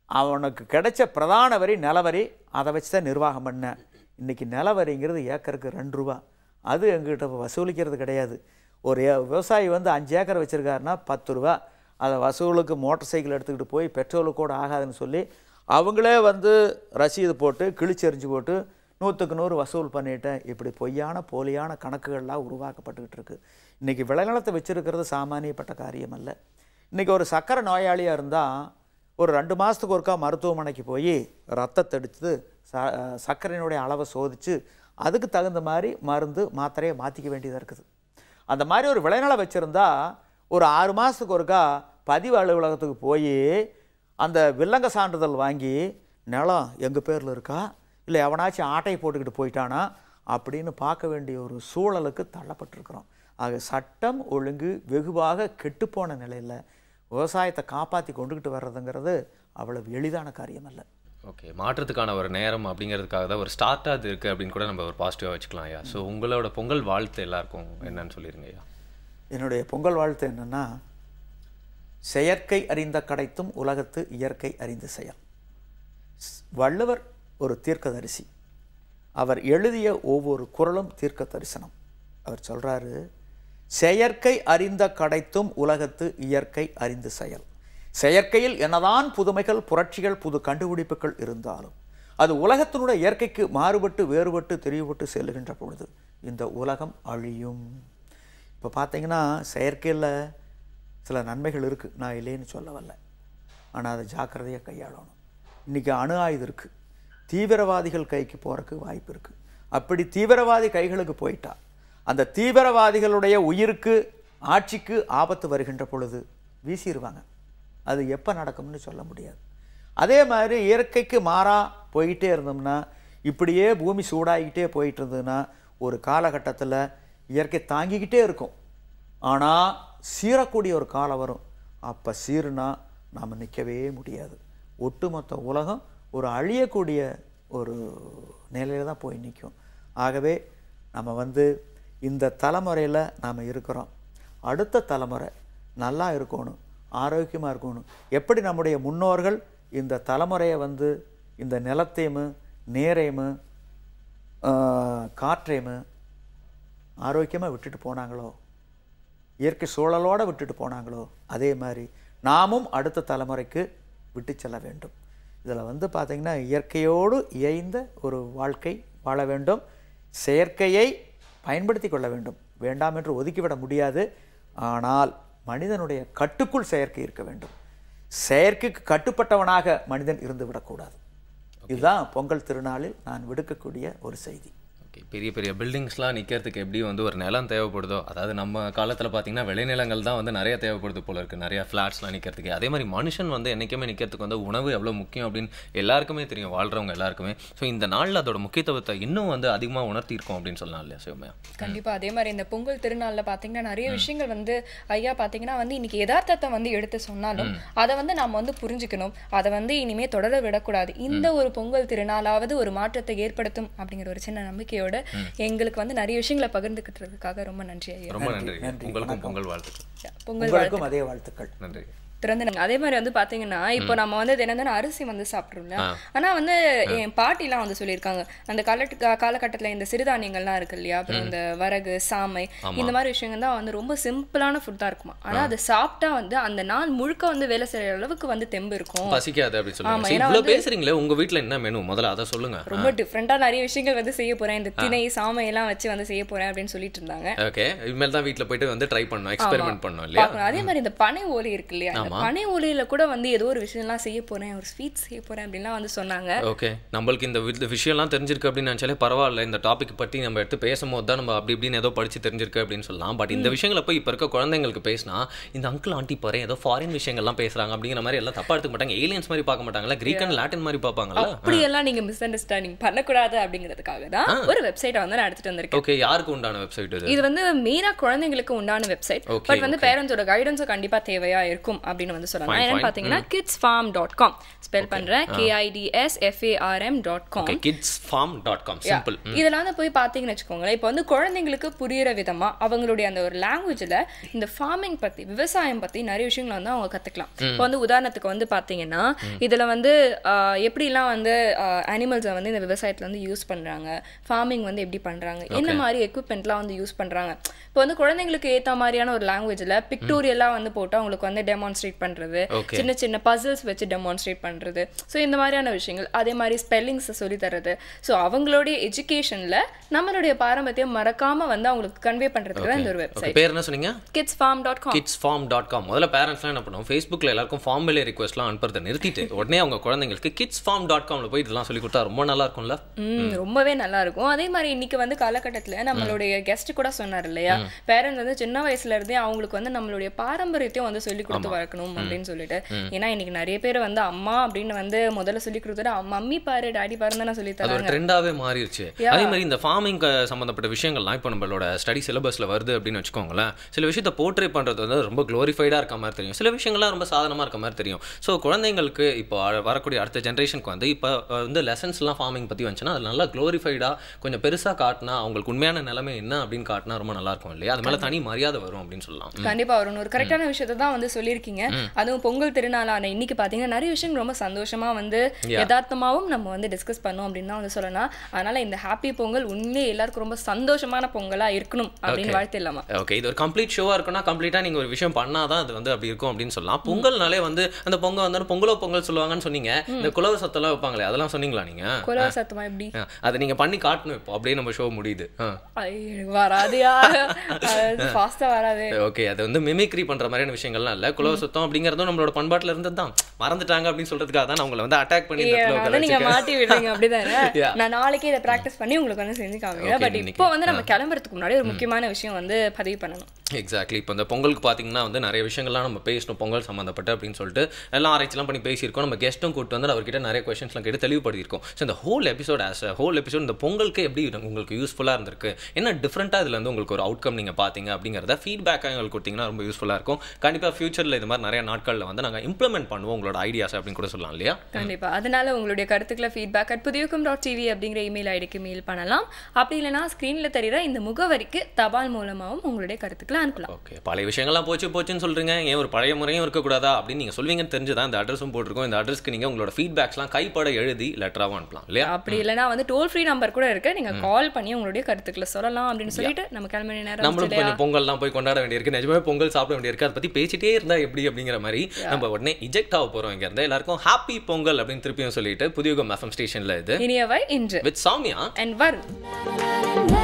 அவனுக்கு கிடைச்ச பிரதான வரி நிலவரி, அதை வச்சு தான் நிர்வாகம் பண்ணேன். இன்றைக்கி நிலவரிங்கிறது ஏக்கருக்கு 2 ரூபா, அது எங்ககிட்ட வசூலிக்கிறது கிடையாது. ஒரு விவசாயி வந்து 5 ஏக்கர் வச்சுருக்காருன்னா 10 ரூபா, அதை வசூலுக்கு மோட்டர் சைக்கிள் எடுத்துக்கிட்டு போய் பெட்ரோலுக்கு கூட ஆகாதுன்னு சொல்லி அவங்களே வந்து ரசீது போட்டு கிழிச்செறிஞ்சு போட்டு 100க்கு 100 வசூல் பண்ணிட்டேன். இப்படி பொய்யான போலியான கணக்குகள்லாம் உருவாக்கப்பட்டுக்கிட்டு இருக்குது. இன்றைக்கி விளைநிலத்தை வச்சுருக்கிறது சாமானியப்பட்ட காரியம் அல்ல. இன்றைக்கி ஒரு சக்கரை நோயாளியாக இருந்தால் ஒரு 2 மாதத்துக்கு ஒருக்கா மருத்துவமனைக்கு போய் ரத்தத்தை எடுத்து சர்க்கரையினுடைய அளவை சோதித்து அதுக்கு தகுந்த மாதிரி மருந்து மாத்திரையை மாற்றிக்க வேண்டியதாக இருக்குது. அந்த மாதிரி ஒரு விளைநிலம் வச்சுருந்தா ஒரு 6 மாதத்துக்கு ஒருக்கா பதிவு அலுவலகத்துக்கு போய் அந்த வில்லங்க சான்றிதழ் வாங்கி நிலம் எங்கள் பேரில் இருக்கா இல்லை எவனாச்சும் ஆட்டையை போட்டுக்கிட்டு போயிட்டானா அப்படின்னு பார்க்க வேண்டிய ஒரு சூழலுக்கு தள்ளப்பட்டிருக்கிறோம். ஆக சட்டம் ஒழுங்கு வெகுவாக கெட்டுப்போன நிலையில் விவசாயத்தை காப்பாற்றி கொண்டுக்கிட்டு வர்றதுங்கிறது அவ்வளவு எளிதான காரியம் அல்ல. ஓகே, மாற்றத்துக்கான ஒரு நேரம் அப்படிங்கிறதுக்காக தான் ஒரு ஸ்டார்ட்டாக அது இருக்குது அப்படின்னு கூட நம்ம ஒரு பாசிட்டிவாக வச்சுக்கலாம் ஐயா. ஸோ உங்களோட பொங்கல் வாழ்த்து எல்லாருக்கும் என்னன்னு சொல்லிடுங்க ஐயா. என்னுடைய பொங்கல் வாழ்த்து என்னென்னா, செயற்கை அறிந்த கடைத்தும் உலகத்து இயற்கை அறிந்த செயல். வள்ளுவர் ஒரு தீர்க்கதரிசி. அவர் எழுதிய ஒவ்வொரு குறளும் தீர்க்க தரிசனம். அவர் சொல்கிறாரு, செயற்கை அறிந்த கடைத்தும் உலகத்து இயற்கை அறிந்து செயல். செயற்கையில் என்னதான் புதுமைகள் புரட்சிகள் புது கண்டுபிடிப்புகள் இருந்தாலும் அது உலகத்தினுடைய இயற்கைக்கு மாறுபட்டு வேறுபட்டு தெரியப்பட்டு செல்லுகின்ற பொழுது இந்த உலகம் அழியும். இப்போ பார்த்தீங்கன்னா செயற்கையில் சில நன்மைகள் இருக்குது, நான் இல்லைன்னு சொல்ல வரல, ஆனால் அதை ஜாக்கிரதையாக கையாளணும். இன்றைக்கி அணு ஆயுதம் இருக்குது, தீவிரவாதிகள் கைக்கு போகிறதுக்கு வாய்ப்பு இருக்குது. அப்படி தீவிரவாதி கைகளுக்கு போயிட்டா அந்த தீவிரவாதிகளுடைய உயிருக்கு ஆட்சிக்கு ஆபத்து வருகின்ற பொழுது வீசிடுவாங்க. அது எப்போ நடக்கும்னு சொல்ல முடியாது. அதே மாதிரி இயற்கைக்கு மாறாக போயிட்டே இருந்தோம்னா, இப்படியே பூமி சூடாகிக்கிட்டே போயிட்டு இருந்ததுன்னா ஒரு காலகட்டத்தில் இயற்கை தாங்கிக்கிட்டே இருக்கும். ஆனால் சீரக்கூடிய ஒரு காலம் வரும். அப்போ சீருனா நாம் நிற்கவே முடியாது. ஒட்டுமொத்த உலகம் ஒரு அழியக்கூடிய ஒரு நிலையில் தான் போய் நிற்கும். ஆகவே நம்ம இந்த தலைமுறையில் நாம் இருக்கிறோம். அடுத்த தலைமுறை நல்லா இருக்கணும், ஆரோக்கியமாக இருக்கணும். எப்படி நம்முடைய முன்னோர்கள் இந்த தலைமுறையை இந்த நிலத்தையும் நீரையும் காற்றையும் ஆரோக்கியமாக விட்டுட்டு போனாங்களோ, இயற்கை சூழலோடு விட்டுட்டு போனாங்களோ, அதே மாதிரி நாமும் அடுத்த தலைமுறைக்கு விட்டு செல்ல வேண்டும். இதில் பார்த்திங்கன்னா இயற்கையோடு இயைந்த ஒரு வாழ்க்கை வாழ வேண்டும். செயற்கையை பயன்படுத்தி கொள்ள வேண்டும், வேண்டாம் என்று ஒதுக்கிவிட முடியாது. ஆனால் மனிதனுடைய கட்டுக்குள் செயற்கை இருக்க வேண்டும். செயற்கைக்கு கட்டுப்பட்டவனாக மனிதன் இருந்து விடக்கூடாது. இதுதான் பொங்கல் திருநாளில் நான் விடுக்கக்கூடிய ஒரு செய்தி. பெரிய பெரிய பில்டிங்ஸ்லாம் நிற்கிறதுக்கு எப்படி ஒரு நிலம் தேவைப்படுதோ, அதாவது நம்ம காலத்தில் பார்த்தீங்கன்னா விளைநிலங்கள் தான் நிறைய தேவைப்படுது போல இருக்குது, நிறையா ஃப்ளாட்ஸ்லாம் நிற்கிறதுக்கு. அதே மாதிரி மனுஷன் என்றைக்குமே நிற்கிறதுக்கு உணவு எவ்வளோ முக்கியம் அப்படின்னு எல்லாருக்குமே தெரியும், வாழ்கிறவங்க எல்லாருக்குமே. ஸோ இந்த நாளில் அதோட முக்கியத்துவத்தை இன்னும் அதிகமாக உணர்த்தியிருக்கோம் அப்படின்னு சொல்லலாம் இல்லையா சிவமையா? கண்டிப்பாக. அதே மாதிரி இந்த பொங்கல் திருநாளில் பார்த்தீங்கன்னா நிறைய விஷயங்கள் ஐயா பார்த்தீங்கன்னா இன்னைக்கு யதார்த்தத்தை எடுத்து சொன்னாலும் அதை நாம் புரிஞ்சுக்கணும். அதை இனிமேல் தொடர விடக்கூடாது. இந்த ஒரு பொங்கல் திருநாளாவது ஒரு மாற்றத்தை ஏற்படுத்தும் அப்படிங்கிற ஒரு சின்ன நம்பிக்கையோட எங்களுக்கு நிறைய விஷயங்களை பகிர்ந்துக்கிட்டதுக்காக ரொம்ப நன்றி ஐயா. ரொம்ப நன்றி. உங்களுக்கும் பொங்கல் வாழ்த்துக்கள். பொங்கல் வாழ்த்துக்கள். அதே வாழ்த்துக்கள். நன்றி. அதே மாதிரி பாத்தீங்கன்னா இப்போ நம்ம தினம் அரிசி சாப்பிட்றோம்ல. ஆனா என் பாட்டிலாம் சொல்லியிருக்காங்க, அந்த காலகட்டத்துல இந்த சிறுதானியங்கள்லாம் இருக்கு இல்லையா, அப்புறம் இந்த வரகு சாமை இந்த மாதிரி விஷயங்கள் தான் ரொம்ப சிம்பிளான ஃபுட்டா இருக்குமா. ஆனா அதை சாப்பிட்டா அந்த நாள் முழுக்க வேலை செய்யற அளவுக்கு தெம்பு இருக்கும், பசிக்காது அப்படி சொல்லுவாங்க. இவ்வளவு பேசுறீங்களே, உங்க வீட்ல என்ன மெனு முதல்ல அதை சொல்லுங்க. ரொம்ப டிஃப்ரெண்டா நிறைய விஷயங்கள் செய்ய போறேன், இந்த திணை சாமை எல்லாம் வச்சு செய்ய போறேன் அப்படின்னு சொல்லிட்டு இருந்தாங்க. ஓகே, இனிமேல் தான் வீட்ல போயிட்டு ட்ரை பண்ணோம், எக்ஸ்பெரிமெண்ட் பண்ணோம் இல்லையா. அதே மாதிரி இந்த பனை ஓலை இருக்கு இல்லையா, பனை ஓலையில கூட வந்து ஏதோ ஒரு விஷயம்லாம் செய்ய போறேன், ஒரு ஸ்வீட் செய்ய போறேன் அப்படின்லாம் வந்து சொன்னாங்க. ஓகே, நம்மளுக்கு இந்த விஷயம்லாம் தெரிஞ்சிருக்கு அப்படின்னு நினைச்சாலே பரவாயில்ல. இந்த டாபிக் பற்றி நம்ம எடுத்து பேசும்போது தான் நம்ம அப்படி இப்படின்னு ஏதோ படிச்சு தெரிஞ்சிருக்கு அப்படின்னு சொல்லலாம். பட் இந்த விஷயங்களை போய் இப்போ இருக்க குழந்தைங்களுக்கு பேசினா இந்த அங்கிள் ஆண்டி பாரு ஏதோ ஃபாரின் விஷயங்கள்லாம் பேசுறாங்க அப்படிங்கிற மாதிரி எல்லாம் தப்பா எடுத்துக்க மாட்டாங்க. ஏலியன்ஸ் மாதிரி பார்க்க மாட்டாங்களா, கிரீக் அண்ட் லாட்டின் மாதிரி பார்ப்பாங்களா? அப்படி எல்லாம் நீங்க மிஸ் அண்டர்ஸ்டாண்டிங் பண்ணக்கூடாது அப்படிங்கிறதுக்காக தான் ஒரு வெப்சைட்டை வந்து நான் எடுத்துட்டு வந்திருக்கேன். ஓகே, யாருக்கு உண்டான வெப்சைட் இது? இது வந்து மெயினா குழந்தைங்களுக்கு உண்டான வெப்சைட். பட் வந்து பேரண்ட்ஸோட கைடன்ஸும் கண்டிப்பா தேவையா இருக்கும் அப்படின்னு வந்து சொல்லலாம். என்னன்னு பாத்தீங்கன்னா kidsfarm.com ஸ்பெல் பண்றேன், kidsfarm.com. kidsfarm.com simple. இதெல்லாம் வந்து போய் பாத்தீங்கன்னு வச்சுக்கோங்களேன், இப்போ வந்து குழந்தைங்களுக்கு புரியுற விதமா அவங்களுடைய அந்த ஒரு லாங்குவேஜ்ல இந்த ஃபார்மிங் பத்தி, விவசாயம் பத்தி நிறைய விஷயங்களை வந்து அவங்க கத்துக்கலாம். இப்போ வந்து உதாரணத்துக்கு வந்து பாத்தீங்கன்னா இதுல வந்து எப்படிலாம் வந்து அனிமல்ஸை வந்து இந்த விவசாயத்துல வந்து யூஸ் பண்றாங்க, ஃபார்மிங் வந்து எப்படி பண்றாங்க, என்ன மாதிரி எக்யூப்மெண்ட்லாம் வந்து யூஸ் பண்றாங்க. இப்போ வந்து குழந்தைங்களுக்கு ஏத்த மாதிரியான ஒரு லாங்குவேஜ்ல பிக்டோரியலா வந்து போட்டு அவங்களுக்கு வந்து டெமான்ஸ்ட்ரேட் பண்றது, சின்ன சின்ன பசில்ஸ் வச்சு டெமான்ஸ்ட்ரேட் பண்றது, ஸோ இந்த மாதிரியான விஷயங்கள். அதே மாதிரி ஸ்பெல்லிங்ஸ் சொல்லி தர்றது. ஸோ அவங்களுடைய எஜுகேஷன்ல நம்மளுடைய பாரம்பரியம் மறக்காம வந்து அவங்களுக்கு கன்வே பண்றதுக்கு தான் இந்த ஒரு வெப்சைட். பேர் என்ன சொன்னீங்க? kidsfarm.com. kidsfarm.com. முதல்ல பேரண்ட்ஸ்லாம் என்ன பண்ணுவோம், ஃபேஸ்புக்கில் எல்லாருக்கும் ஃபார்ம் பிலே ரிக்வெஸ்ட்லாம் அனுப்புறதை நிறுத்திட்டு உடனே அவங்க குழந்தைங்களுக்கு kidsfarm.comல போய் இதெல்லாம் சொல்லி கொடுத்தா ரொம்ப நல்லா இருக்கும்ல. ரொம்பவே நல்லா இருக்கும். அதே மாதிரி இன்னைக்கு வந்து காலகட்டத்தில் நம்மளுடைய கெஸ்ட் கூட சொன்னார் இல்லையா, பேரண்ட்ஸ் வந்து சின்ன வயசுல இருந்தே அவங்களுக்கு வந்து நம்மளுடைய பாரம்பரியத்தையும் வந்து சொல்லி கொடுத்து வளர்க்கணும் அப்படின்னு சொல்லிட்டு. ஏன்னா இன்னைக்கு நிறைய பேர் வந்து அம்மா அப்படின்னு வந்து முதல்ல சொல்லி கொடுத்துட்டு மம்மி பாரு டாடி பாரு தான் சொல்லி தராங்க. அது ட்ரெண்டாவே மாறிடுச்சு. அதே மாதிரி இந்த ஃபார்மிங் சம்பந்தப்பட்ட விஷயங்கள்லாம் இப்போ நம்மளோட ஸ்டடி சிலபஸ்ல வருது அப்படின்னு வச்சுக்கோங்களேன். சில விஷயத்தை போர்ட்ரே பண்றது வந்து ரொம்ப க்ளோரிஃபைடா இருக்க மாதிரி தெரியும், சில விஷயங்கள்லாம் ரொம்ப சாதாரணமா இருக்க மாதிரி தெரியும். ஸோ குழந்தைங்களுக்கு இப்போ வரக்கூடிய அடுத்த ஜென்ரேஷனுக்கு வந்து இப்போ வந்து லெசன்ஸ்லாம் ஃபார்மிங் பற்றி வந்துச்சுன்னா அது நல்லா க்ளோரிஃபைடா கொஞ்சம் பெருசாக காட்டினா அவங்களுக்கு உண்மையான நிலைமை என்ன அப்படின்னு காட்டினா ரொம்ப நல்லா இருக்கும் இல்லையா? அது மேலே தனி மரியாதை வரும் அப்படின்னு சொல்லலாம். கண்டிப்பா வரும். ஒரு கரெக்டான விஷயத்தை தான் வந்து சொல்லியிருக்கீங்க. அதுவும் பொங்கல் திருநாளான இன்னைக்கு பார்த்தீங்கன்னா நிறைய விஷயம் ரொம்ப சந்தோஷமா வந்து யதார்த்தமாகவும் நம்ம வந்து டிஸ்கஸ் பண்ணோம் அப்படின்னு தான் வந்து சொல்லலாம். அதனால இந்த ஹாப்பி பொங்கல் உண்மையே எல்லாருக்கும் ரொம்ப சந்தோஷமான பொங்கலா இருக்கணும் அப்படின்னு வாழ்த்திடலாமா? ஓகே, இது ஒரு கம்ப்ளீட் ஷோவா இருக்குன்னா கம்ப்ளீட்டா நீங்க ஒரு விஷயம் பண்ணாதான் அது வந்து அப்படி இருக்கும் அப்படின்னு சொல்லலாம். பொங்கல்னாலே வந்து அந்த பொங்கல் வந்தாலும் பொங்கல் சொல்லுவாங்கன்னு சொன்னீங்க. இந்த குலவ சத்தம்லாம் வைப்பாங்களே அதெல்லாம் சொன்னீங்களா நீங்க? குலவ சத்தமா எப்படி? அதை நீங்க பண்ணி காட்டணும் இப்போ, அப்படியே நம்ம ஷோ முடியுது. வராதியா ஃபாஸ்டா வராது. ஓகே, அது வந்து மிமிக்ரி பண்ற மாதிரியான விஷயங்கள்லாம் இல்ல. குலவ சத்தம் அப்படிங்கறதும் நம்மளோட பண்பாட்டுல இருந்தது தான், மறந்துட்டாங்க அப்படின்னு சொல்றதுக்காக தான் உங்களை வந்து அட்டாக் பண்ணி நீங்க மாட்டி விடுறீங்க அப்படிதானே? நான் நாளைக்கே இதை பிராக்டிஸ் பண்ணி உங்களுக்கு வந்து செஞ்சு காமிக்கிறேன். பட் இப்போ வந்து நம்ம கிளம்புறதுக்கு முன்னாடி ஒரு முக்கியமான விஷயம் வந்து பதிவு பண்ணணும். எக்ஸாக்ட்லி. இப்போ இந்த பொங்கலுக்கு பார்த்தீங்கன்னா வந்து நிறைய விஷயங்கள்லாம் நம்ம பேசணும் பொங்கல் சம்மந்தப்பட்டு அப்படின்னு சொல்லிட்டு எல்லாம் ஆராய்ச்சிலாம் பண்ணி பேசியிருக்கோம். நம்ம கெஸ்ட்டும் கூப்பிட்டு வந்து அவர்கிட்ட நிறைய கொஸ்டின்ஸ்லாம் கேட்டு தெளிவுபடுத்தியிருக்கோம். ஸோ இந்த ஹோல் எபிசோட் இந்த பொங்கலுக்கு எப்படி உங்களுக்கு யூஸ்ஃபுல்லாக இருந்திருக்கு, என்ன டிஃப்ரெண்ட்டாக இதில் வந்து உங்களுக்கு ஒரு அவுட்கம் நீங்கள் பார்த்தீங்க அப்படிங்கிறத ஃபீட்பேக்காக எங்களுக்கு கொடுத்தீங்கன்னா ரொம்ப யூஸ்ஃபுல்லாக இருக்கும். கண்டிப்பாக ஃபியூச்சரில் இது மாதிரி நிறைய நாட்களில் வந்து நாங்கள் இம்ப்ளிமெண்ட் பண்ணுவோம் உங்களோட ஐடியாஸ் அப்படின்னு கூட சொல்லலாம் இல்லையா? கண்டிப்பாக. அதனால உங்களுடைய கருத்துக்களை feedback@pudiyukum.tv அப்படிங்கிற இமெயில் ஐடிக்கு மெயில் பண்ணலாம். அப்படி இல்லைனா ஸ்க்ரீனில் தெரிகிற இந்த முகவரிக்கு தபால் மூலமாகவும் உங்களுடைய கருத்துக்களை அனுப்பலாம். ஓகே, பழைய விஷயங்கள்லாம் போச்சுன்னு சொல்கிறீங்க, ஏன் ஒரு பழைய முறையும் இருக்கக்கூடாதா அப்படின்னு நீங்கள் சொல்வீங்கன்னு தெரிஞ்சுதான் இந்த அட்ரஸும் போட்டிருக்கோம். இந்த அட்ரஸ்க்கு நீங்கள் உங்களோட ஃபீட்பேக்ஸ்லாம் கைப்பட எழுதி லெட்டராகவும் அனுப்பலாம் இல்லையா? அப்படி இல்லைனா வந்து டோல் ஃப்ரீ நம்பர் கூட இருக்கு, நீங்கள் கால் பண்ணி உங்களுடைய கருத்துக்களை சொல்லலாம் அப்படின்னு சொல்லிட்டு நம்ம கிளம்பி நேரம் நம்மளும் கொஞ்சம் பொங்கல்லாம் போய் கொண்டாட வேண்டியிருக்கு, நிஜமே பொங்கல் சாப்பிட வேண்டியிருக்கு. அதை பற்றி பேசிட்டே இருந்தா எப்படி அப்படிங்கிற மாதிரி நம்ம உடனே இஜெக்ட் ஆக போகிறோம். இங்கே இருந்தால் எல்லாருக்கும் ஹாப்பி பொங்கல் அப்படின்னு திருப்பியும் சொல்லிட்டு புதியுகம் FM ஸ்டேஷனில் இது இனியவை இன்று வித் சௌமியா அண்ட் வருண்.